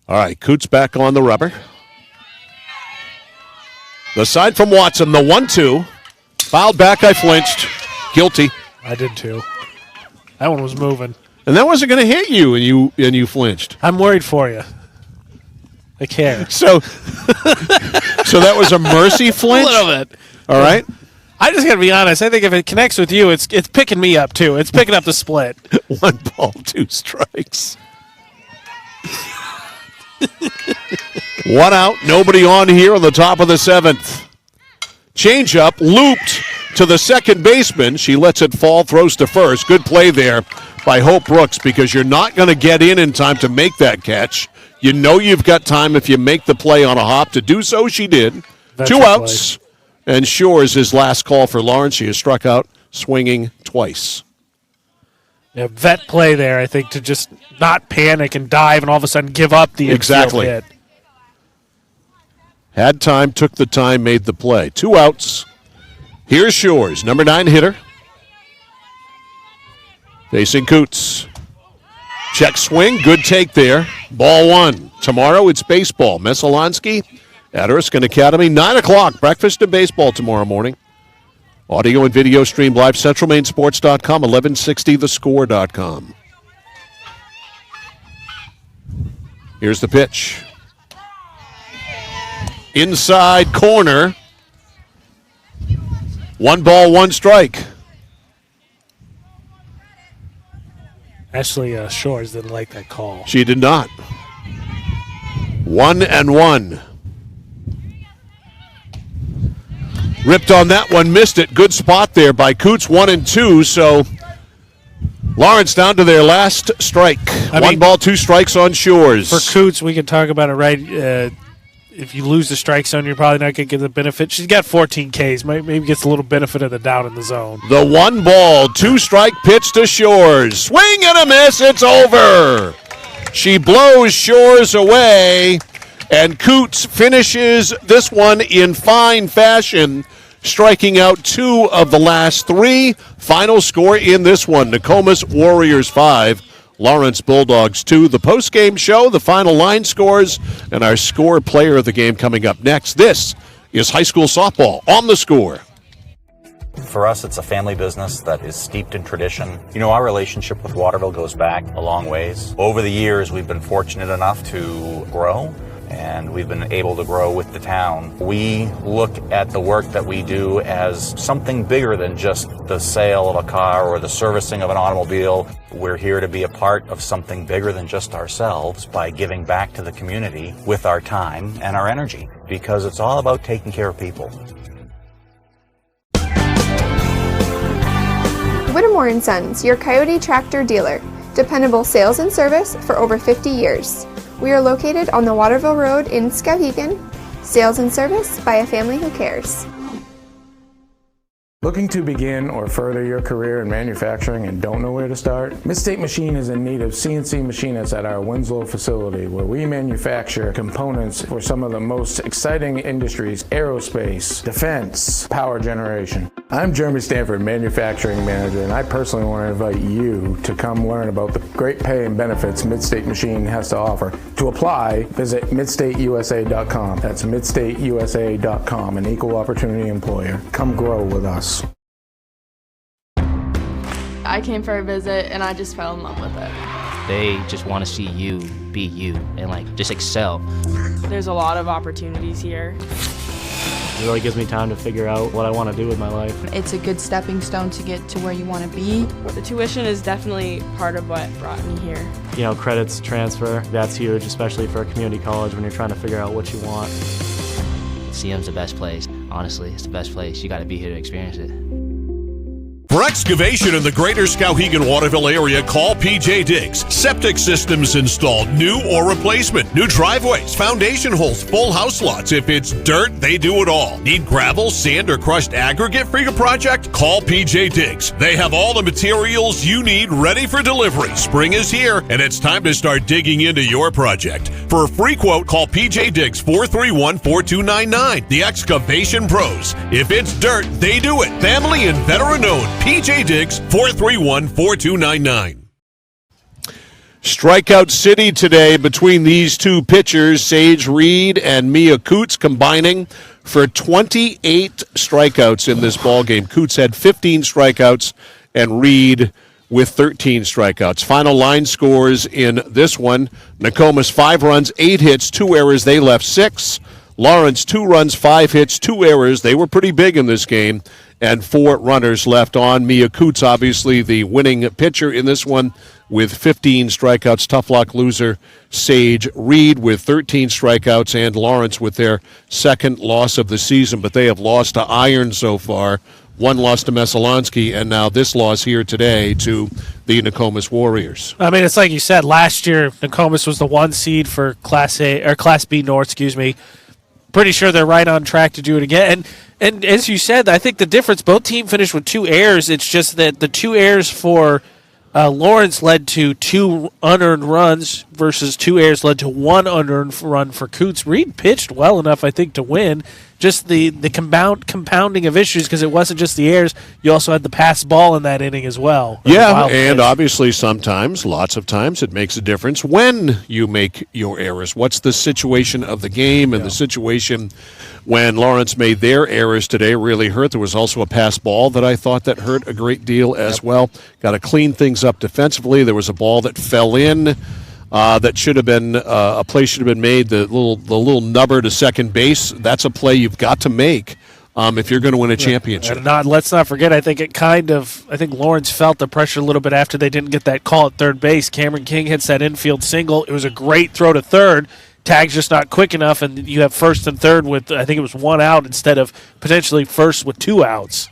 S2: All right, Coots back on the rubber. The side from Watson, the 1-2. Fouled back, I flinched. Guilty.
S3: I did too. That one was moving.
S2: And that wasn't going to hit you, and you flinched.
S3: I'm worried for you. I care.
S2: So that was a mercy flinch?
S3: A little bit.
S2: All right.
S3: I just got to be honest. I think if it connects with you, it's picking me up too. It's picking up the split.
S2: 1 ball, 2 strikes. 1 out, nobody on here on the top of the 7th. Changeup looped to the second baseman. She lets it fall, throws to first. Good play there by Hope Brooks because you're not going to get in time to make that catch. You know you've got time if you make the play on a hop to do so. She did.
S3: That's
S2: 2 outs, and Shores his last call for Lawrence. She has struck out swinging twice.
S3: Yeah, vet play there, I think, to just not panic and dive and all of a sudden give up the infield hit.
S2: Had time, took the time, made the play. 2 outs. Here's Shores, number 9 hitter. Facing Coots. Check swing, good take there. Ball 1. Tomorrow it's baseball. Mesolonsky at Erskine Academy, 9 o'clock. Breakfast and baseball tomorrow morning. Audio and video stream live, centralmainsports.com, 1160thescore.com. Here's the pitch. Inside corner. 1 ball, 1 strike.
S3: Ashley Shores didn't like that call.
S2: She did not. 1-1. Ripped on that one, missed it. Good spot there by Coots, 1-2. So Lawrence down to their last strike. 1 ball, 2 strikes on Shores.
S3: For Coots, we can talk about it, right? If you lose the strike zone, you're probably not going to get the benefit. She's got 14 Ks. Maybe gets a little benefit of the doubt in the zone.
S2: The 1 ball, 2 strike pitch to Shores. Swing and a miss. It's over. She blows Shores away, and Coots finishes this one in fine fashion. striking out 2 of the last 3. Final score in this one, Nokomis Warriors 5, Lawrence Bulldogs 2. The post-game show, the final line scores, and our score player of the game coming up next. This is high school softball on The Score.
S9: For us, it's a family business that is steeped in tradition. You know, our relationship with Waterville goes back a long ways. Over the years, we've been fortunate enough to grow, and we've been able to grow with the town. We look at the work that we do as something bigger than just the sale of a car or the servicing of an automobile. We're here to be a part of something bigger than just ourselves by giving back to the community with our time and our energy, because it's all about taking care of people.
S8: Whittemore & Sons, your Coyote tractor dealer. Dependable sales and service for over 50 years. We are located on the Waterville Road in Skowhegan. Sales and service by a family who cares.
S7: Looking to begin or further your career in manufacturing and don't know where to start? Midstate Machine is in need of CNC machinists at our Winslow facility, where we manufacture components for some of the most exciting industries: aerospace, defense, power generation. I'm Jeremy Stanford, manufacturing manager, and I personally want to invite you to come learn about the great pay and benefits Midstate Machine has to offer. To apply, visit midstateusa.com. That's midstateusa.com, an equal opportunity employer. Come grow with us.
S10: I came for a visit and I just fell in love with it.
S11: They just want to see you be you and just excel.
S10: There's a lot of opportunities here.
S12: It really gives me time to figure out what I want to do with my life.
S13: It's a good stepping stone to get to where you want to be.
S10: The tuition is definitely part of what brought me here.
S12: You know, credits transfer, that's huge, especially for a community college when you're trying to figure out what you want.
S11: CM's the best place. Honestly, it's the best place. You got to be here to experience it.
S14: For excavation in the greater Skowhegan Waterville area, call PJ Diggs. Septic systems installed, new or replacement. New driveways, foundation holes, full house lots. If it's dirt, they do it all. Need gravel, sand, or crushed aggregate for your project? Call PJ Diggs. They have all the materials you need ready for delivery. Spring is here, and it's time to start digging into your project. For a free quote, call PJ Diggs 431-4299. The Excavation Pros. If it's dirt, they do it. Family and veteran-owned. PJ Diggs, 431-4299.
S2: Strikeout City today between these two pitchers, Sage Reed and Mia Coots, combining for 28 strikeouts in this ballgame. Coots had 15 strikeouts and Reed with 13 strikeouts. Final line scores in this one: Nokomis 5 runs, 8 hits, 2 errors. They left 6. Lawrence 2 runs, 5 hits, 2 errors. They were pretty big in this game, and 4 runners left on. Mia Coots, obviously the winning pitcher in this one, with 15 strikeouts. Tough luck loser Sage Reed with 13 strikeouts, and Lawrence with their second loss of the season, but they have lost to Iron so far. 1 loss to Messalonsky, and now this loss here today to the Nokomis Warriors.
S3: I mean, it's like you said, last year Nokomis was the 1 seed for Class B North, Pretty sure they're right on track to do it again. And as you said, I think the difference, both teams finished with 2 errors. It's just that the 2 errors for Lawrence led to 2 unearned runs versus 2 errors led to 1 unearned run for Coots. Reed pitched well enough, I think, to win. Just the compounding of issues, because it wasn't just the errors. You also had the pass ball in that inning as well.
S2: Yeah, and obviously sometimes, lots of times, it makes a difference when you make your errors. What's the situation of the game, and the situation when Lawrence made their errors today really hurt. There was also a pass ball that I thought that hurt a great deal as well. Got to clean things up defensively. There was a ball that fell in. That should have been a play should have been made. The little nubber to second base. That's a play you've got to make if you're going to win a championship.
S3: And let's not forget. I think Lawrence felt the pressure a little bit after they didn't get that call at third base. Cameron King hits that infield single. It was a great throw to third. Tag's just not quick enough, and you have first and third with, I think it was 1 out instead of potentially first with 2 outs.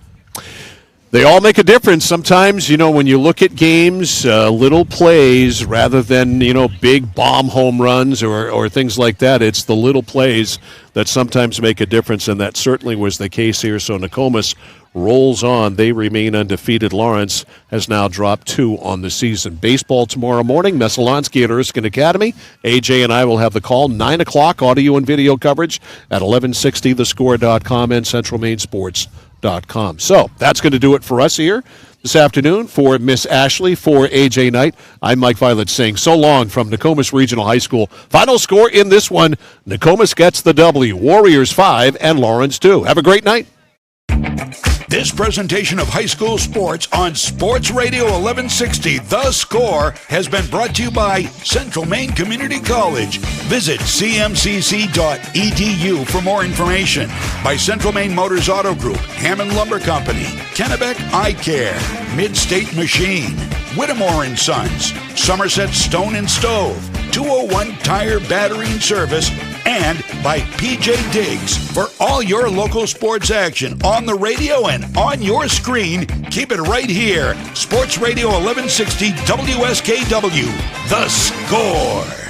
S2: They all make a difference. Sometimes, when you look at games, little plays rather than, big bomb home runs or things like that. It's the little plays that sometimes make a difference, and that certainly was the case here. So Nokomis rolls on. They remain undefeated. Lawrence has now dropped 2 on the season. Baseball tomorrow morning, Messalonsky at Erskine Academy. AJ and I will have the call. 9 o'clock, audio and video coverage at 1160thescore.com and Central Maine Sports Nokomis.com. So that's going to do it for us here this afternoon. For Miss Ashley, for AJ Knight, I'm Mike Violet saying so long from Nokomis Regional High School. Final score in this one, Nokomis gets the W. Warriors 5 and Lawrence 2. Have a great night.
S1: This presentation of high school sports on Sports Radio 1160, The Score, has been brought to you by Central Maine Community College. Visit cmcc.edu for more information. By Central Maine Motors Auto Group, Hammond Lumber Company, Kennebec Eye Care, Mid-State Machine, Whittemore & Sons, Somerset Stone and Stove, 201 Tire Battery and Service, and by PJ Diggs. For all your local sports action on the radio and on your screen, keep it right here. Sports Radio 1160 WSKW, The Score.